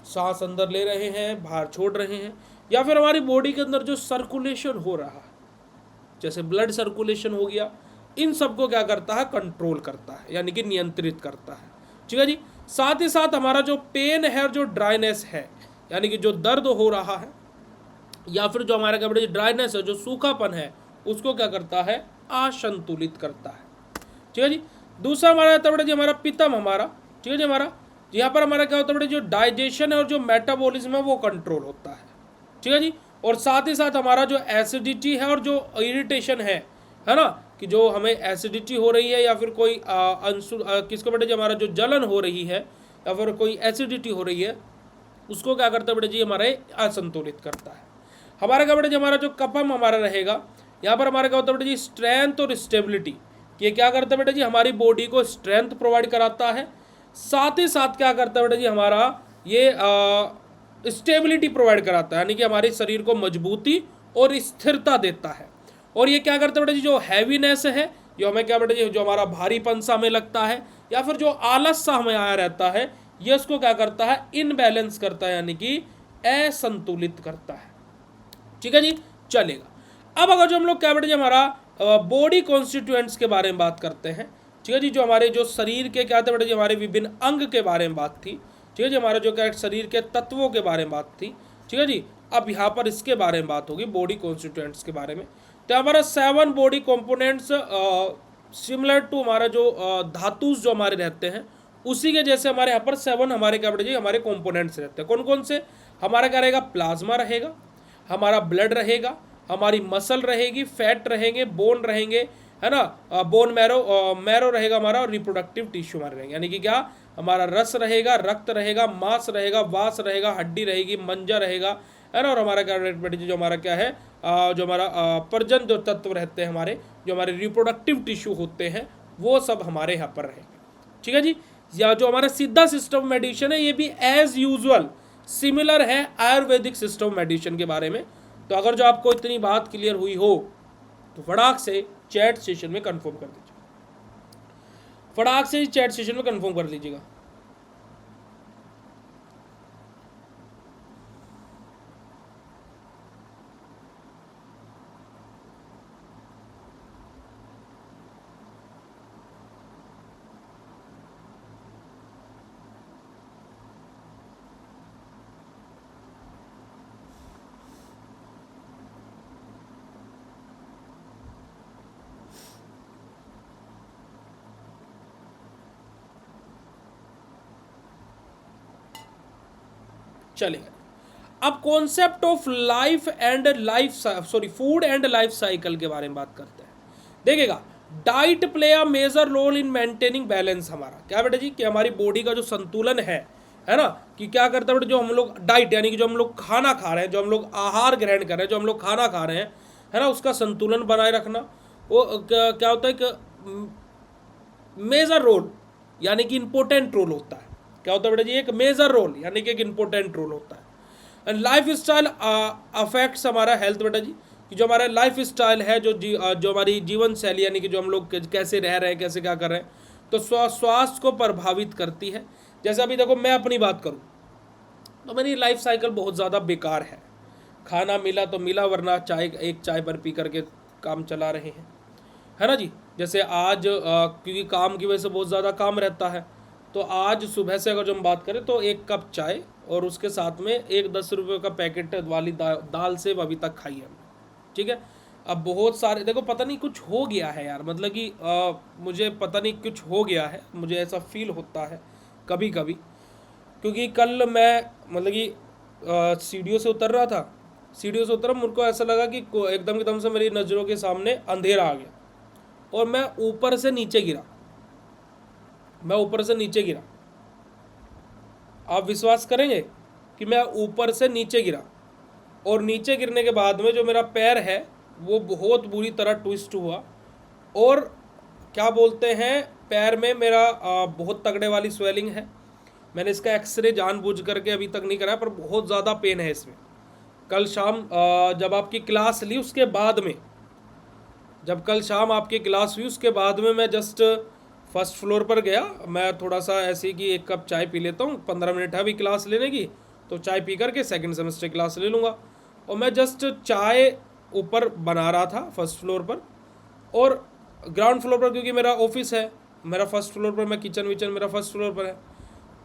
Speaker 1: सांस अंदर ले रहे हैं बाहर छोड़ रहे हैं, या फिर हमारी बॉडी के अंदर जो सर्कुलेशन हो रहा है, जैसे ब्लड सर्कुलेशन हो गया, इन सबको क्या करता है, कंट्रोल करता है, यानी कि नियंत्रित करता है। ठीक है जी। साथ ही साथ हमारा जो पेन है और जो ड्राइनेस है, यानी कि जो दर्द हो रहा है या फिर जो हमारा क्या बेटा ड्राइनेस है, जो सूखापन है, उसको क्या करता है, असंतुलित करता है। ठीक है जी। दूसरा हमारा आता है बेटा जी हमारा पित्तम हमारा, ठीक है जी, हमारा यहाँ पर हमारा क्या होता है बेटा, जो डाइजेशन है और जो मेटाबॉलिज्म है वो कंट्रोल होता है। ठीक है जी। और साथ ही साथ हमारा जो एसिडिटी है और जो इरिटेशन है ना, कि जो हमें एसिडिटी हो रही है या फिर कोई किसको बेटा जी हमारा जो जलन हो रही है या फिर कोई एसिडिटी हो रही है, उसको क्या करता है बेटा जी हमारे असंतुलित करता है। हमारा क्या बेटा जी हमारा जो कफम हमारा रहेगा, यहाँ पर हमारा क्या होता है बेटा जी स्ट्रेंथ और स्टेबिलिटी, ये क्या करता है बेटा जी हमारी बॉडी को स्ट्रेंथ प्रोवाइड कराता है, साथ ही साथ क्या करता है बेटा जी हमारा ये स्टेबिलिटी प्रोवाइड कराता है, यानी कि हमारे शरीर को मजबूती और स्थिरता देता है। और ये क्या करता है बेटा जी जो हैवीनेस है, जो हमें क्या बेटा जी जो हमारा भारीपन सा हमें लगता है या फिर जो आलस सा हमें आया रहता है, ये उसको क्या करता है, इनबैलेंस करता है, यानी कि असंतुलित करता है। ठीक है जी, चलेगा। अब अगर जो हम लोग क्या बेटा जी हमारा बॉडी कॉन्स्टिट्यूएंट्स के बारे में बात करते हैं, ठीक है जी, जो हमारे जो शरीर के क्या थे बेटा जी हमारे विभिन्न अंग के बारे में बात थी, ठीक है जी, हमारा जो क्या शरीर के तत्वों के बारे में बात थी, ठीक है जी। अब यहाँ पर इसके बारे में बात होगी बॉडी कॉन्स्टिट्यूएंट्स के बारे में। तो हमारा 7 बॉडी कॉम्पोनेंट्स सिमिलर टू हमारा जो धातुस जो हमारे रहते हैं, उसी के जैसे हमारे यहाँ पर 7 हमारे क्या बेटा जी हमारे कॉम्पोनेंट्स रहते हैं। कौन कौन से, हमारा क्या रहेगा, प्लाज्मा रहेगा, हमारा ब्लड रहेगा, हमारी मसल रहेगी, फैट रहेंगे, बोन रहेंगे, है ना, बोन मैरो रहेगा हमारा, और रिप्रोडक्टिव टिश्यू हमारे रहेंगे, यानी कि क्या हमारा रस रहेगा, रक्त रहेगा, मांस रहेगा, वास रहेगा, हड्डी रहेगी, मंजा रहेगा, है ना, और हमारा क्या जो हमारा क्या है जो हमारा प्रजन जो तत्व रहते हैं हमारे, जो हमारे रिप्रोडक्टिव टिश्यू होते हैं, वो सब हमारे यहाँ पर रहेंगे। ठीक है जी। या जो हमारा सीधा सिस्टम मेडिसिन है, ये भी एज यूजुअल सिमिलर है आयुर्वेदिक सिस्टम मेडिसिन के बारे में। तो अगर जो आपको इतनी बात क्लियर हुई हो तो फटाक से चैट सेशन में कंफर्म कर दीजिए, फटाक से चैट सेशन में कंफर्म कर लीजिएगा। चलेगा। अब concept of life and food and life cycle के बारे में बात करते हैं। देखिएगा, diet play a major role in maintaining balance. हमारा क्या बेटा जी कि हमारी बॉडी का जो संतुलन है ना, कि क्या करता है बेटा, जो हम लोग डाइट यानी कि जो हम लोग खाना खा रहे हैं, जो हम लोग आहार ग्रहण कर रहे हैं, जो हम लोग खाना खा रहे हैं, है ना, उसका संतुलन बनाए रखना। वो क्या होता है कि मेजर रोल यानी कि इंपॉर्टेंट रोल होता है। क्या होता है बेटा जी, एक मेजर रोल यानी कि एक इंपॉर्टेंट रोल होता है। एंड लाइफ स्टाइल अफेक्ट्स हमारा हेल्थ बेटा जी, कि जो हमारा लाइफ स्टाइल है, जो हमारी जीवन शैली यानी कि जो हम लोग कैसे रह रहे हैं, कैसे क्या कर रहे हैं, तो स्वास्थ्य को प्रभावित करती है। जैसे अभी देखो, मैं अपनी बात करूँ तो मेरी लाइफ साइकिल बहुत ज़्यादा बेकार है। खाना मिला तो मिला, वरना एक चाय पर पी करके काम चला रहे हैं, है ना जी। जैसे आज क्योंकि काम की वजह से बहुत ज़्यादा काम रहता है, तो आज सुबह से अगर जो हम बात करें तो एक कप चाय और उसके साथ में एक 10 रुपये का पैकेट वाली दाल से अभी तक खाई है हमने। ठीक है। अब बहुत सारे देखो, पता नहीं कुछ हो गया है यार, मतलब कि मुझे पता नहीं कुछ हो गया है, मुझे ऐसा फील होता है कभी कभी। क्योंकि कल मैं मतलब कि सीढ़ियों से उतर रहा था, सीढ़ियों से उतरा, मुझको ऐसा लगा कि एकदम से मेरी नज़रों के सामने अंधेरा आ गया और मैं ऊपर से नीचे गिरा, मैं ऊपर से नीचे गिरा। आप विश्वास करेंगे कि मैं ऊपर से नीचे गिरा, और नीचे गिरने के बाद में जो मेरा पैर है वो बहुत बुरी तरह ट्विस्ट हुआ, और क्या बोलते हैं, पैर में मेरा बहुत तगड़े वाली स्वेलिंग है। मैंने इसका एक्सरे जानबूझ करके अभी तक नहीं कराया, पर बहुत ज़्यादा पेन है इसमें। कल शाम जब आपकी क्लास ली उसके बाद में, जब कल शाम आपकी क्लास हुई उसके बाद में मैं जस्ट फर्स्ट फ्लोर पर गया। मैं थोड़ा सा ऐसे कि एक कप चाय पी लेता हूँ, 15 मिनट है अभी क्लास लेने की, तो चाय पी करके सेकंड सेमेस्टर क्लास ले लूँगा। और मैं जस्ट चाय ऊपर बना रहा था फर्स्ट फ्लोर पर, और ग्राउंड फ्लोर पर क्योंकि मेरा ऑफिस है, मेरा फर्स्ट फ्लोर पर, मैं किचन विचन मेरा फर्स्ट फ्लोर पर है,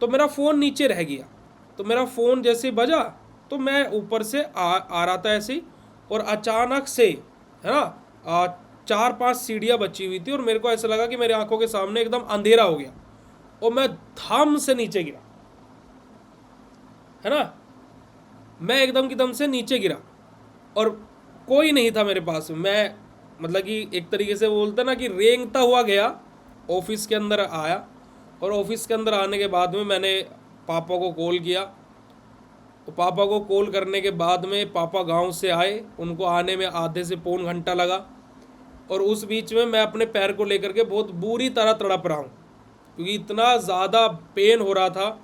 Speaker 1: तो मेरा फ़ोन नीचे रह गया। तो मेरा फ़ोन जैसे बजा तो मैं ऊपर से आ रहा था ऐसे ही, और अचानक से, है ना, 4-5 सीढ़ियाँ बची हुई थी और मेरे को ऐसा लगा कि मेरी आंखों के सामने एकदम अंधेरा हो गया और मैं धम से नीचे गिरा, है ना, मैं एकदम की दम से नीचे गिरा और कोई नहीं था मेरे पास। मैं मतलब कि एक तरीके से बोलते ना कि रेंगता हुआ गया, ऑफिस के अंदर आया, और ऑफिस के अंदर आने के बाद में मैंने पापा को कॉल किया। तो पापा को कॉल करने के बाद में पापा गांव से आए, उनको आने में आधे से पौन घंटा लगा, और उस बीच में मैं अपने पैर को लेकर के बहुत बुरी तरह तड़प रहा हूँ क्योंकि इतना ज़्यादा पेन हो रहा था।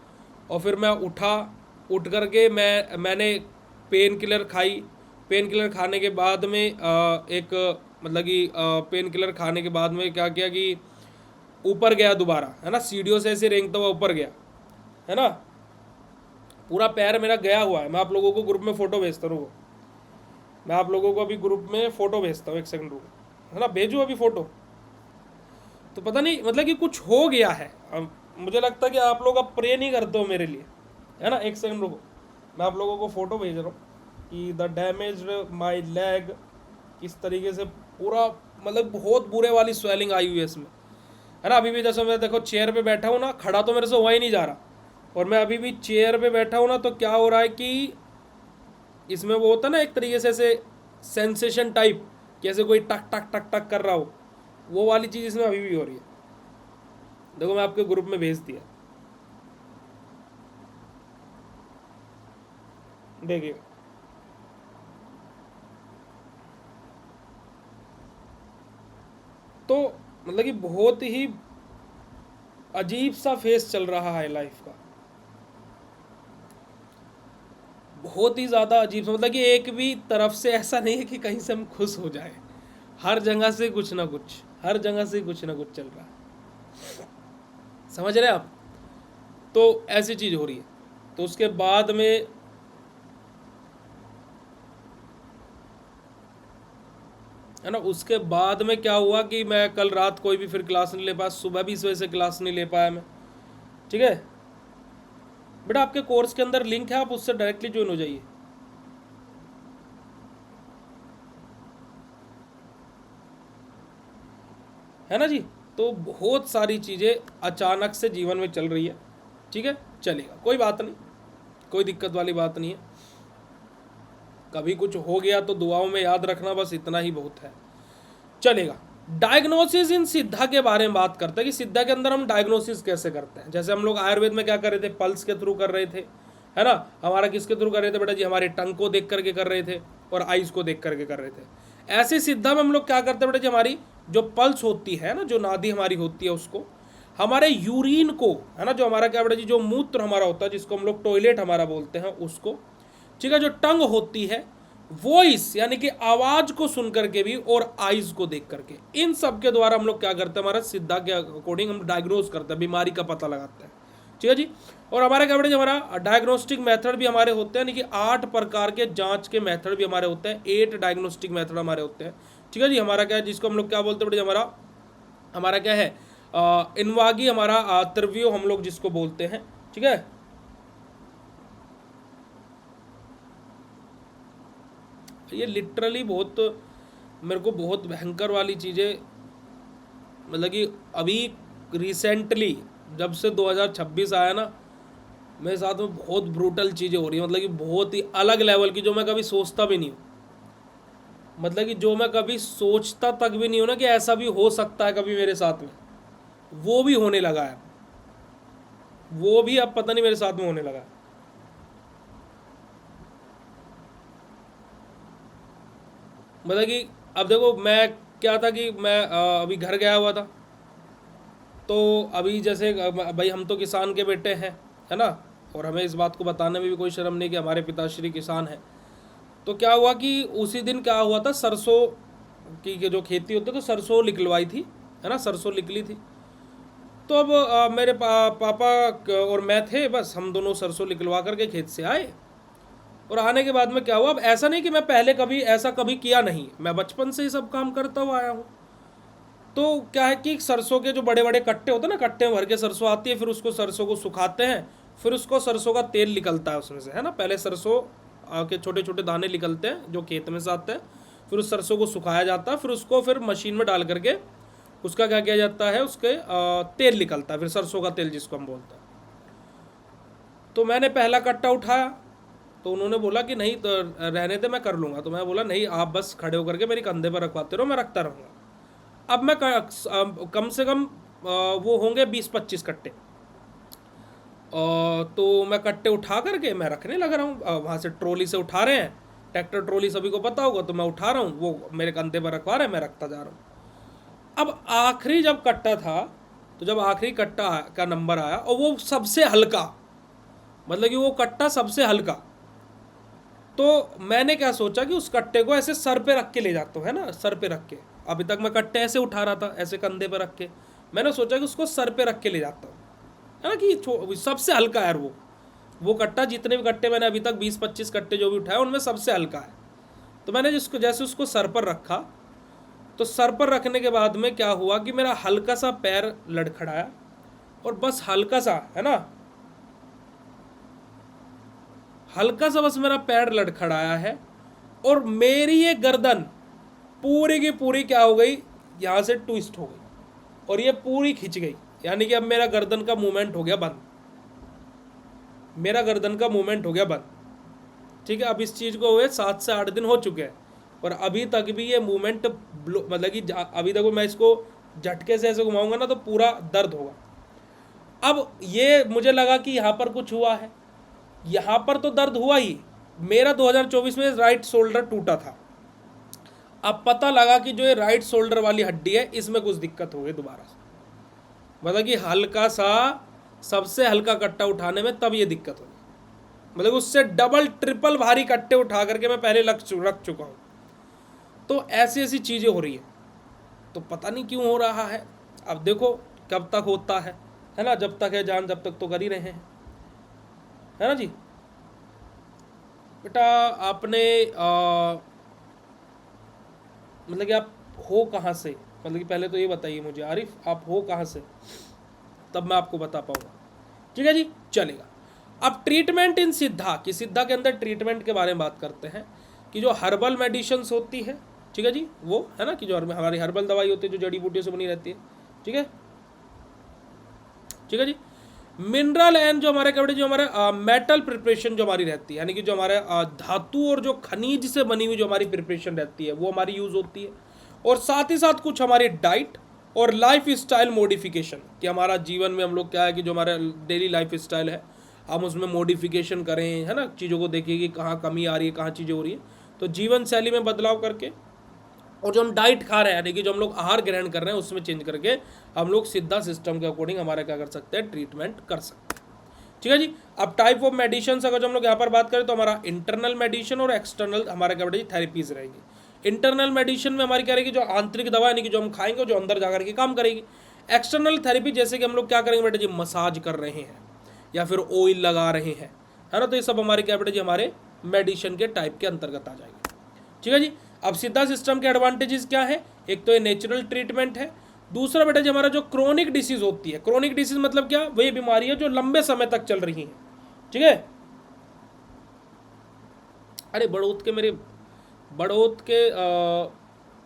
Speaker 1: और फिर मैं उठ करके मैंने पेन किलर खाई। पेन किलर खाने के बाद में एक मतलब कि पेन किलर खाने के बाद में क्या किया कि ऊपर गया दोबारा, है ना, सीढ़ियों से ऐसे रेंगता हुआ ऊपर गया, है ना, पूरा पैर मेरा गया हुआ है। मैं आप लोगों को ग्रुप में फ़ोटो भेजता हूँ, मैं आप लोगों को अभी ग्रुप में फ़ोटो भेजता हूँ, 1 सेकंड रुको, है ना, भेजूँ अभी फ़ोटो। तो पता नहीं मतलब कि कुछ हो गया है। अब मुझे लगता है कि आप लोग अब प्रे नहीं करते हो मेरे लिए, है ना। 1 सेकंड रुको, मैं आप लोगों को फ़ोटो भेज रहा हूँ कि द डैमेज्ड माई लेग, किस तरीके से पूरा मतलब बहुत बुरे वाली स्वेलिंग आई हुई है इसमें, है ना। अभी भी जैसे मैं देखो चेयर पे बैठा हूँ ना, खड़ा तो मेरे से हुआ ही नहीं जा रहा, और मैं अभी भी चेयर पे बैठा हूँ ना, तो क्या हो रहा है कि इसमें वो होता है ना एक तरीके से ऐसे सेंसेशन टाइप, जैसे कोई टक टक टक टक कर रहा हो, वो वाली चीज़ इसमें अभी भी हो रही है। देखो मैं आपके ग्रुप में भेज दिया, देखिए। तो मतलब कि बहुत ही अजीब सा फेस चल रहा है लाइफ का, बहुत ही ज़्यादा अजीब सा। मतलब कि एक भी तरफ से ऐसा नहीं है कि कहीं से हम खुश हो जाए, हर जगह से कुछ ना कुछ, हर जगह से कुछ ना कुछ चल रहा है, समझ रहे हैं आप। तो ऐसी चीज़ हो रही है। तो उसके बाद में है ना, उसके बाद में क्या हुआ कि मैं कल रात कोई भी फिर क्लास नहीं ले पाया, सुबह भी इस वजह से क्लास नहीं ले पाया मैं, ठीक है। बेटा आपके कोर्स के अंदर लिंक है, आप उससे डायरेक्टली ज्वाइन हो जाइए, है ना जी। तो बहुत सारी चीज़ें अचानक से जीवन में चल रही है, ठीक है, चलेगा, कोई बात नहीं, कोई दिक्कत वाली बात नहीं है। कभी कुछ हो गया तो दुआओं में याद रखना, बस इतना ही बहुत है, चलेगा। डायग्नोसिस इन सिद्धा के बारे में बात करते हैं कि सिद्धा के अंदर हम डायग्नोसिस कैसे करते हैं। जैसे हम लोग आयुर्वेद में क्या कर रहे थे, पल्स के थ्रू कर रहे थे, है ना। हमारा किसके थ्रू कर रहे थे बेटा जी, हमारे टंग को देख करके कर रहे थे और आइज को देख करके कर रहे थे। ऐसे सिद्धा में हम लोग क्या करते हैं बेटा जी, हमारी जो पल्स होती है ना, जो नादी हमारी होती है, उसको हमारे यूरिन को, है ना, जो हमारा क्या बेटा जी, जो मूत्र हमारा होता है, जिसको हम लोग टॉयलेट हमारा बोलते हैं, उसको, ठीक है, जो टंग होती है, वॉइस यानी कि आवाज को सुन करके भी और आइज को देख करके, इन सब के द्वारा हम लोग क्या करते हैं, हमारा सिद्धा के अकॉर्डिंग हम डायग्नोज करते हैं, बीमारी का पता लगाते हैं, ठीक है जी। और हमारा क्या बेटा, हमारा डायग्नोस्टिक मेथड भी हमारे होते हैं, यानी कि 8 प्रकार के जांच के मेथड भी हमारे होते हैं, 8 डायग्नोस्टिक मेथड हमारे होते हैं, ठीक है जी। हमारा क्या है, जिसको हम लोग क्या बोलते हैं बेटा, हमारा हमारा क्या है, इनवागी, हमारा त्रिव्यो हम लोग जिसको बोलते हैं, ठीक है। ये लिटरली बहुत मेरे को बहुत भयंकर वाली चीज़ें, मतलब कि अभी रिसेंटली जब से 2026 आया ना, मेरे साथ में बहुत ब्रूटल चीज़ें हो रही हैं, मतलब कि बहुत ही अलग लेवल की, जो मैं कभी सोचता भी नहीं हूँ, मतलब कि जो मैं कभी सोचता तक भी नहीं हूँ ना कि ऐसा भी हो सकता है कभी मेरे साथ में, वो भी होने लगा है, वो भी अब पता नहीं मेरे साथ में होने लगा है। मतलब कि अब देखो, मैं क्या था कि मैं अभी घर गया हुआ था, तो अभी जैसे भाई हम तो किसान के बेटे हैं, है ना, और हमें इस बात को बताने में भी कोई शर्म नहीं कि हमारे पिताश्री किसान हैं। तो क्या हुआ कि उसी दिन क्या हुआ था, सरसों की जो खेती होती है, तो सरसों निकलवाई थी, है ना, सरसों निकली थी। तो अब मेरे पापा और मैं थे, बस हम दोनों सरसों निकलवा करके खेत से आए। और आने के बाद में क्या हुआ, अब ऐसा नहीं कि मैं पहले कभी ऐसा कभी किया नहीं, मैं बचपन से ही सब काम करता हुआ आया हूँ, तो क्या है कि सरसों के जो बड़े बड़े कट्टे होते हैं ना, कट्टे में भर के सरसों आती है, फिर उसको सरसों को सुखाते हैं, फिर उसको सरसों का तेल निकलता है उसमें से, है ना। पहले सरसों के छोटे छोटे दाने निकलते हैं जो खेत में से आते हैं, फिर उस सरसों को सुखाया जाता है, फिर उसको फिर मशीन में डाल करके उसका क्या किया जाता है, उसके तेल निकलता है, फिर सरसों का तेल जिसको हम बोलते हैं। तो मैंने पहला कट्टा उठाया, तो उन्होंने बोला कि नहीं, तो रहने दे, मैं कर लूँगा। तो मैं बोला नहीं, आप बस खड़े होकर के मेरी कंधे पर रखवाते रहो, मैं रखता रहूँगा। अब मैं कम से कम वो होंगे 20-25 कट्टे, तो मैं कट्टे उठा करके मैं रखने लग रहा हूँ। वहाँ से ट्रॉली से उठा रहे हैं, ट्रैक्टर ट्रॉली सभी को पता होगा, तो मैं उठा रहा हूँ, वो मेरे कंधे पर रखवा रहे हैं, मैं रखता जा रहा हूँ। अब आखिरी जब कट्टा था, तो जब आखिरी कट्टा का नंबर आया और वो सबसे हल्का, मतलब कि वो कट्टा सबसे हल्का, तो मैंने क्या सोचा कि उस कट्टे को ऐसे सर पे रख के ले जाता हूँ, है ना, सर पे रख के। अभी तक मैं कट्टे ऐसे उठा रहा था, ऐसे कंधे पे रख के। मैंने सोचा कि उसको सर पे रख के ले जाता हूँ, है ना, कि सबसे हल्का है वो कट्टा। जितने भी कट्टे मैंने अभी तक 20-25 कट्टे जो भी उठाए उनमें सबसे हल्का है। तो मैंने जिसको जैसे उसको सर पर रखा, तो सर पर रखने के बाद में क्या हुआ कि मेरा हल्का सा पैर लड़खड़ाया, और बस हल्का सा, है ना, हल्का सा बस मेरा पैर लड़खड़ाया है, और मेरी ये गर्दन पूरी की पूरी क्या हो गई, यहाँ से ट्विस्ट हो गई और ये पूरी खिंच गई। यानी कि अब मेरा गर्दन का मूवमेंट हो गया बंद, मेरा गर्दन का मूवमेंट हो गया बंद। ठीक है, अब इस चीज़ को हुए 7 से 8 दिन हो चुके हैं, और अभी तक भी ये मूवमेंट, मतलब कि अभी तक मैं इसको झटके से ऐसे घुमाऊंगा ना तो पूरा दर्द होगा। अब ये मुझे लगा कि यहाँ पर कुछ हुआ है, यहाँ पर तो दर्द हुआ ही। मेरा 2024 में राइट शोल्डर टूटा था। अब पता लगा कि जो ये राइट शोल्डर वाली हड्डी है, इसमें कुछ दिक्कत हो गई दोबारा से। मतलब कि हल्का सा, सबसे हल्का कट्टा उठाने में तब ये दिक्कत हो गई, मतलब उससे डबल ट्रिपल भारी कट्टे उठा करके मैं पहले रख चुका हूँ। तो ऐसी ऐसी चीज़ें हो रही है, तो पता नहीं क्यों हो रहा है। अब देखो कब तक होता है ना, जब तक है जान जब तक तो कर ही रहे हैं, है ना जी। बेटा आपने मतलब कि आप हो कहाँ से, मतलब कि पहले तो ये बताइए मुझे आरिफ, आप हो कहाँ से, तब मैं आपको बता पाऊंगा। ठीक है जी, चलेगा। अब ट्रीटमेंट इन सिद्धा, कि सिद्धा के अंदर ट्रीटमेंट के बारे में बात करते हैं, कि जो हर्बल मेडिसिन्स होती है, ठीक है जी, वो है ना, कि जो हमारी हर्बल दवाई होती है जो जड़ी बूटियों से बनी रहती है, ठीक है, ठीक है जी। मिनरल एंड जो हमारे क्या, जो हमारे मेटल प्रिपरेशन जो हमारी रहती है, यानी कि जो हमारे धातु और जो खनिज से बनी हुई जो हमारी प्रिपरेशन रहती है वो हमारी यूज़ होती है। और साथ ही साथ कुछ हमारी डाइट और लाइफ स्टाइल मॉडिफिकेशन, कि हमारा जीवन में हम लोग क्या है कि जो हमारा डेली लाइफ स्टाइल है हम उसमें मॉडिफिकेशन करें, है ना, चीज़ों को देखिए कि कहाँ कमी आ रही है, कहाँ चीज़ें हो रही है, तो जीवन शैली में बदलाव करके, और जो हम डाइट खा रहे हैं यानी कि जो हम लोग आहार ग्रहण कर रहे हैं उसमें चेंज करके हम लोग सिद्धा सिस्टम के अकॉर्डिंग हमारा क्या कर सकते हैं, ट्रीटमेंट कर सकते हैं। ठीक है जी। अब टाइप ऑफ मेडिसिन अगर जो हम लोग यहाँ पर बात करें तो हमारा इंटरनल मेडिसिन और एक्सटर्नल हमारा क्या बेटा थेरेपीज रहेगी। इंटरनल मेडिसिन में हमारी क्या रहेगी, जो आंतरिक दवा यानी कि जो हम खाएंगे जो अंदर जाकर के काम करेगी। एक्सटर्नल थेरेपी जैसे कि हम लोग क्या करेंगे बेटा जी, मसाज कर रहे हैं या फिर ऑयल लगा रहे हैं, है ना, तो ये सब हमारे क्या बेटा जी हमारे मेडिसिन के टाइप के अंतर्गत आ जाएंगे। ठीक है जी। अब सिद्धा सिस्टम के एडवांटेजेस क्या है, एक तो ये नेचुरल ट्रीटमेंट है, दूसरा बेटा जी हमारा जो क्रोनिक डिसीज होती है, क्रोनिक डिसीज मतलब क्या, वही बीमारी है जो लंबे समय तक चल रही है। ठीक है, अरे बड़ौत के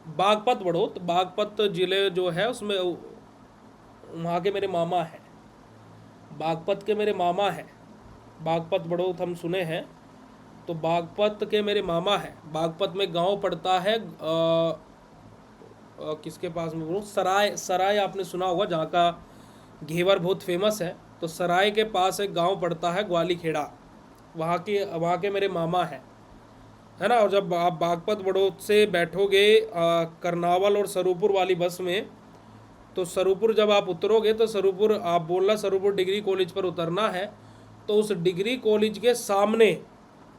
Speaker 1: बागपत जिले जो है उसमें वहाँ के मेरे मामा हैं, बागपत के मेरे मामा हैं, बागपत बड़ौत हम सुने हैं, तो बागपत के मेरे मामा हैं। बागपत में गांव पड़ता है किसके पास में बोलूँ, सराय आपने सुना होगा, जहाँ का घेवर बहुत फेमस है, तो सराय के पास एक गांव पड़ता है ग्वाली खेड़ा, वहाँ के मेरे मामा हैं, है ना। और जब आप बागपत बड़ौत से बैठोगे करनावल और सरूपुर वाली बस में, तो सरूपुर जब आप उतरोगे तो सरूपुर आप बोलना सरूपुर डिग्री कॉलेज पर उतरना है, तो उस डिग्री कॉलेज के सामने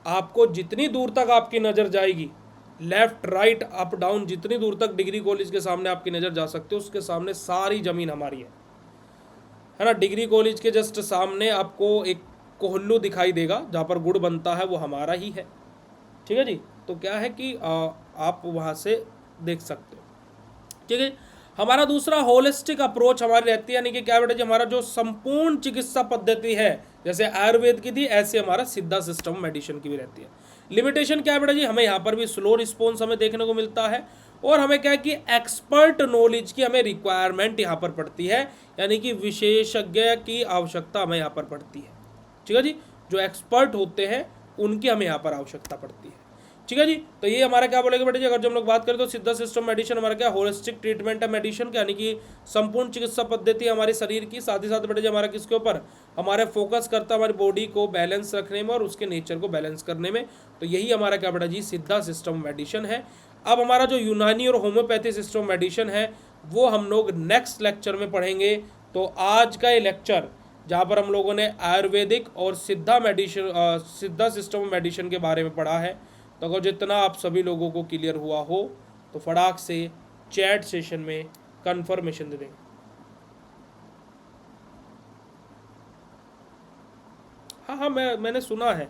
Speaker 1: आपको जितनी दूर तक आपकी नज़र जाएगी, लेफ्ट राइट अप डाउन जितनी दूर तक डिग्री कॉलेज के सामने आपकी नज़र जा सकती है, उसके सामने सारी ज़मीन हमारी है ना। डिग्री कॉलेज के जस्ट सामने आपको एक कोहल्लू दिखाई देगा जहाँ पर गुड़ बनता है, वो हमारा ही है। ठीक है जी। तो क्या है कि आप वहाँ से देख सकते हो। ठीक है। हमारा दूसरा होलिस्टिक अप्रोच हमारी रहती है, यानी कि क्या बेटा जी, हमारा जो संपूर्ण चिकित्सा पद्धति है, जैसे आयुर्वेद की थी ऐसे हमारा सिद्धा सिस्टम मेडिसिन की भी रहती है। लिमिटेशन क्या है बेटा जी, हमें यहाँ पर भी स्लो रिस्पॉन्स हमें देखने को मिलता है, और हमें क्या है कि एक्सपर्ट नॉलेज की हमें रिक्वायरमेंट यहाँ पर पड़ती है, यानी कि विशेषज्ञ की आवश्यकता हमें यहाँ पर पड़ती है। ठीक है जी, जो एक्सपर्ट होते हैं उनकी हमें यहाँ पर आवश्यकता पड़ती है। ठीक है जी, तो ये हमारा क्या बोलेगा बेटा जी, अगर जो हम लोग बात करें तो सिद्धा सिस्टम मेडिसिन हमारा क्या होलिस्टिक ट्रीटमेंट है मेडिसिन, यानी कि संपूर्ण चिकित्सा पद्धति हमारे शरीर की, साथ ही साथ बेटा जी हमारा किसके ऊपर, हमारे फोकस करता है हमारी बॉडी को बैलेंस रखने में और उसके नेचर को बैलेंस करने में। तो यही हमारा क्या बेटा जी सिद्धा सिस्टम मेडिसिन है। अब हमारा जो यूनानी और होम्योपैथी सिस्टम मेडिसिन है वो हम लोग नेक्स्ट लेक्चर में पढ़ेंगे। तो आज का ये लेक्चर जहाँ पर हम लोगों ने आयुर्वेदिक और सिद्धा सिस्टम मेडिसिन के बारे में पढ़ा है, तो अगर जितना आप सभी लोगों को क्लियर हुआ हो तो फटाक से चैट सेशन में कंफर्मेशन दे दें। हाँ हाँ, मैंने सुना है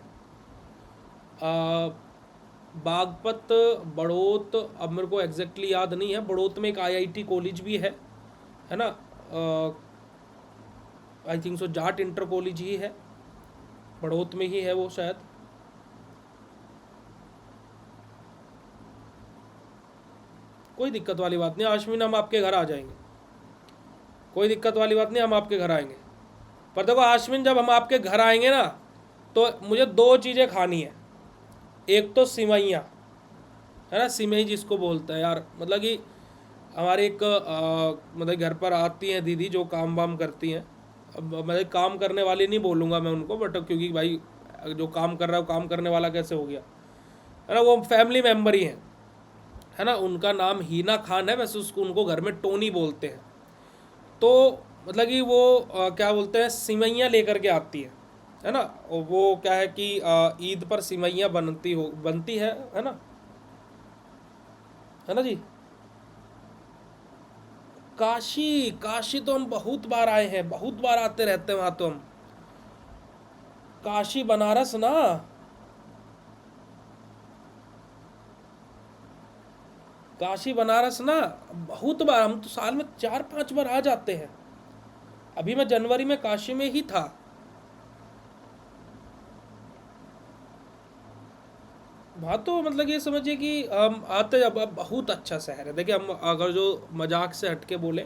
Speaker 1: बागपत बड़ौत, अब मेरे को एग्जैक्टली याद नहीं है, बड़ौत में एक आईआईटी कॉलेज भी है ना, I think so Jat inter college ही है, बड़ौत में ही है वो शायद। कोई दिक्कत वाली बात नहीं आश्विन, हम आपके घर आ जाएंगे, कोई दिक्कत वाली बात नहीं, हम आपके घर आएंगे। पर देखो आश्विन, जब हम आपके घर आएंगे ना तो मुझे दो चीज़ें खानी है, एक तो सिवैयाँ, है ना, सिमई जिसको बोलते हैं यार, मतलब कि हमारे एक मतलब घर पर आती हैं दीदी जो काम वाम करती हैं, अब मतलब काम करने वाली नहीं बोलूँगा मैं उनको, बट क्योंकि भाई जो काम कर रहा है वो काम करने वाला कैसे हो गया, है ना, वो फैमिली मेम्बर ही हैं, है ना, उनका नाम हीना खान है, वैसे उसको उनको घर में टोनी बोलते हैं। तो मतलब कि वो क्या बोलते हैं, सिवैयाँ लेकर के आती है ना, और वो क्या है कि ईद पर सिवैयाँ बनती है ना, है ना जी। काशी, काशी तो हम बहुत बार आए हैं, बहुत बार आते रहते हैं वहाँ तो हम, काशी बनारस ना, काशी बनारस ना बहुत बार, हम तो साल में 4-5 बार आ जाते हैं। अभी मैं जनवरी में काशी में ही था। वहाँ तो मतलब ये समझिए कि हम आते, अब बहुत अच्छा शहर है। देखिए, हम अगर जो मजाक से हट के बोले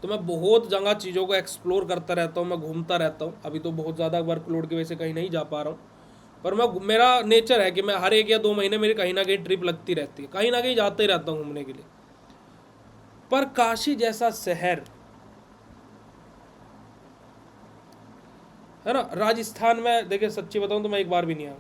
Speaker 1: तो मैं बहुत जगह चीज़ों को एक्सप्लोर करता रहता हूँ, मैं घूमता रहता हूँ। अभी तो बहुत ज़्यादा वर्कलोड की वजह से कहीं नहीं जा पा रहा हूँ, पर मेरा नेचर है कि मैं हर 1 या 2 महीने मेरी कहीं ना कहीं ट्रिप लगती रहती है, कहीं ना कहीं जाते ही रहता हूँ घूमने के लिए। पर काशी जैसा शहर, है ना, राजस्थान में देखिए सच्ची बताऊँ तो मैं एक बार भी नहीं आया।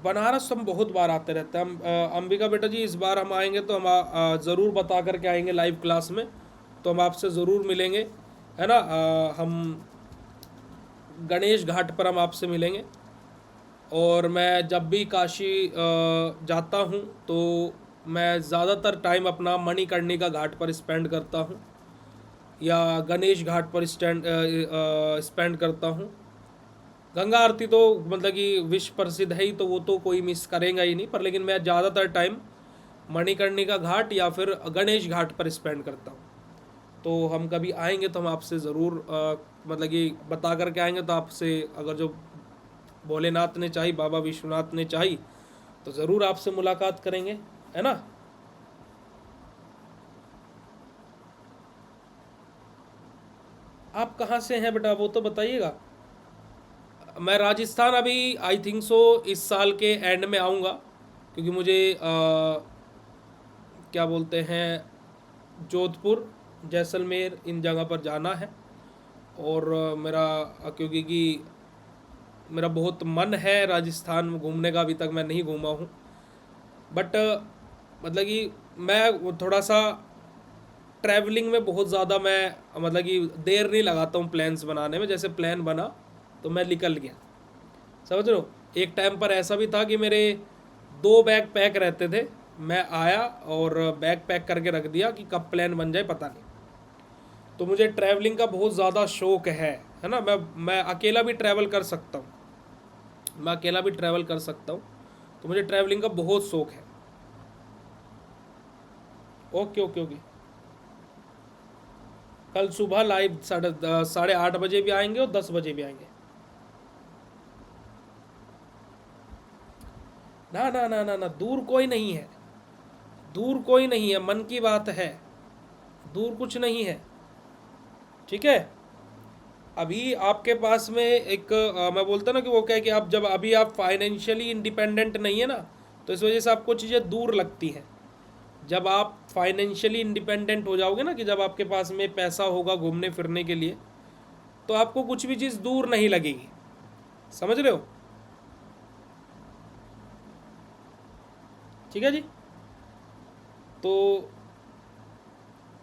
Speaker 1: बनारस हम बहुत बार आते रहते हैं हम। अंबिका बेटा जी, इस बार हम आएंगे तो हम ज़रूर बता करके आएंगे लाइव क्लास में, तो हम आपसे ज़रूर मिलेंगे, है ना। हम गणेश घाट पर हम आपसे मिलेंगे, और मैं जब भी काशी जाता हूँ तो मैं ज़्यादातर टाइम अपना मणिकर्णिका घाट पर स्पेंड करता हूँ, या गणेश घाट पर स्पेंड करता हूँ। गंगा आरती तो मतलब कि विश्व प्रसिद्ध है ही, तो वो तो कोई मिस करेगा ही नहीं, पर लेकिन मैं ज़्यादातर टाइम मणिकर्णिका घाट या फिर गणेश घाट पर स्पेंड करता हूँ। तो हम कभी आएंगे तो हम आपसे ज़रूर मतलब कि बता करके आएंगे, तो आपसे अगर जो भोलेनाथ ने चाही, बाबा विश्वनाथ ने चाही, तो ज़रूर आपसे मुलाकात करेंगे, है ना। आप कहाँ से हैं बेटा, वो तो बताइएगा। मैं राजस्थान अभी आई थिंक सो इस साल के एंड में आऊँगा, क्योंकि मुझे क्या बोलते हैं, जोधपुर, जैसलमेर, इन जगह पर जाना है। और मेरा क्योंकि कि मेरा बहुत मन है राजस्थान में घूमने का, अभी तक मैं नहीं घूमा हूँ, बट मतलब कि मैं थोड़ा सा ट्रैवलिंग में बहुत ज़्यादा मैं मतलब कि देर नहीं लगाता हूँ प्लान्स बनाने में। जैसे प्लान बना तो मैं निकल गया, समझ लो। एक टाइम पर ऐसा भी था कि मेरे 2 बैग पैक रहते थे, मैं आया और बैग पैक करके रख दिया कि कब प्लान बन जाए पता नहीं। तो मुझे ट्रैवलिंग का बहुत ज़्यादा शौक है ना। मैं अकेला भी ट्रैवल कर सकता हूँ, मैं अकेला भी ट्रैवल कर सकता हूँ, तो मुझे ट्रैवलिंग का बहुत शौक है। Okay okay okay. कल सुबह लाइव 8:30 बजे भी आएंगे और 10 बजे भी आएंगे। ना ना ना ना ना, दूर कोई नहीं है, दूर कोई नहीं है, मन की बात है, दूर कुछ नहीं है। ठीक है। अभी आपके पास में एक मैं बोलता ना कि वो क्या है कि आप जब अभी आप फाइनेंशियली इंडिपेंडेंट नहीं है ना, तो इस वजह से आपको चीज़ें दूर लगती हैं। जब आप फाइनेंशियली इंडिपेंडेंट हो जाओगे ना, कि जब आपके पास में पैसा होगा घूमने फिरने के लिए, तो आपको कुछ भी चीज़ दूर नहीं लगेगी। समझ रहे हो? ठीक है जी। तो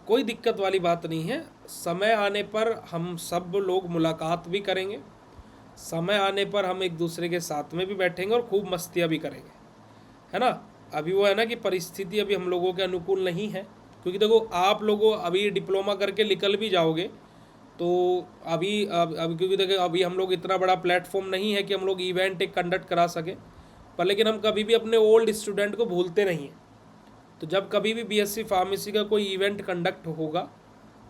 Speaker 1: कोई दिक्कत वाली बात नहीं है। समय आने पर हम सब लोग मुलाकात भी करेंगे, समय आने पर हम एक दूसरे के साथ में भी बैठेंगे और खूब मस्तियाँ भी करेंगे, है ना। अभी वो है ना कि परिस्थिति अभी हम लोगों के अनुकूल नहीं है, क्योंकि देखो आप लोगों अभी डिप्लोमा करके निकल भी जाओगे, तो अभी क्योंकि देखो अभी हम लोग इतना बड़ा प्लेटफॉर्म नहीं है कि हम लोग इवेंट एक कंडक्ट करा सके, पर लेकिन हम कभी भी अपने ओल्ड स्टूडेंट को भूलते नहीं हैं। तो जब कभी भी बीएससी फार्मेसी का कोई इवेंट कंडक्ट होगा,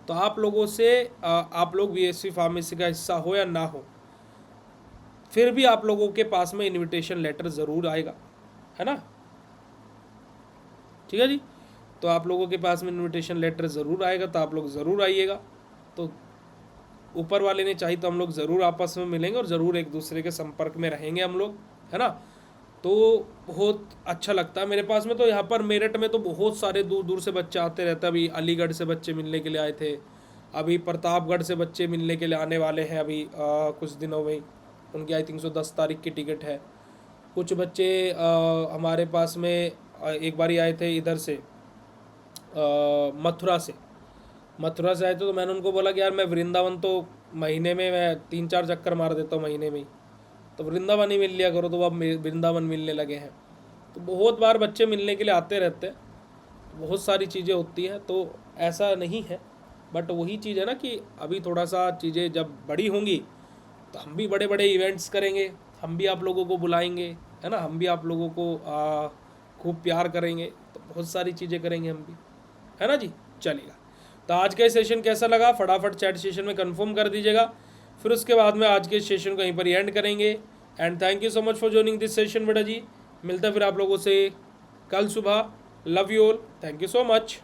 Speaker 1: तो आप लोगों से आप लोग बीएससी फार्मेसी का हिस्सा हो या ना हो, फिर भी आप लोगों के पास में इनविटेशन लेटर ज़रूर आएगा, है ना। ठीक है जी। तो आप लोगों के पास में इनविटेशन लेटर ज़रूर आएगा, तो आप लोग ज़रूर आइएगा। तो ऊपर वाले ने चाहिए तो हम लोग ज़रूर आपस में मिलेंगे और ज़रूर एक दूसरे के संपर्क में रहेंगे हम लोग, है ना। तो बहुत अच्छा लगता है मेरे पास में। तो यहाँ पर मेरठ में तो बहुत सारे दूर दूर से बच्चे आते रहते हैं। अभी अलीगढ़ से बच्चे मिलने के लिए आए थे, अभी प्रतापगढ़ से बच्चे मिलने के लिए आने वाले हैं अभी कुछ दिनों में। उनकी आई थिंक 10 तारीख की टिकट है। कुछ बच्चे हमारे पास में एक बारी आए थे इधर से मथुरा से आए थे। तो मैंने उनको बोला कि यार मैं वृंदावन तो महीने में मैं 3-4 चक्कर मार देता हूँ महीने में ही, तो वृंदावन ही मिल लिया करो। तो अब वृंदावन मिलने लगे हैं। तो बहुत बार बच्चे मिलने के लिए आते रहते हैं, बहुत सारी चीज़ें होती हैं, तो ऐसा नहीं है। बट वही चीज़ है ना कि अभी थोड़ा सा चीज़ें जब बड़ी होंगी तो हम भी बड़े बड़े इवेंट्स करेंगे, हम भी आप लोगों को बुलाएंगे, है ना। हम भी आप लोगों को खूब प्यार करेंगे, तो बहुत सारी चीज़ें करेंगे हम भी, है ना जी। चलेगा। तो आज का सेशन कैसा लगा फटाफट चैट सेशन में कंफर्म कर दीजिएगा। फिर उसके बाद में आज के सेशन को यहीं पर एंड करेंगे। And thank you so much for joining this session बेटा जी। मिलता है फिर आप लोगों से कल सुबह। Love you all, thank you so much.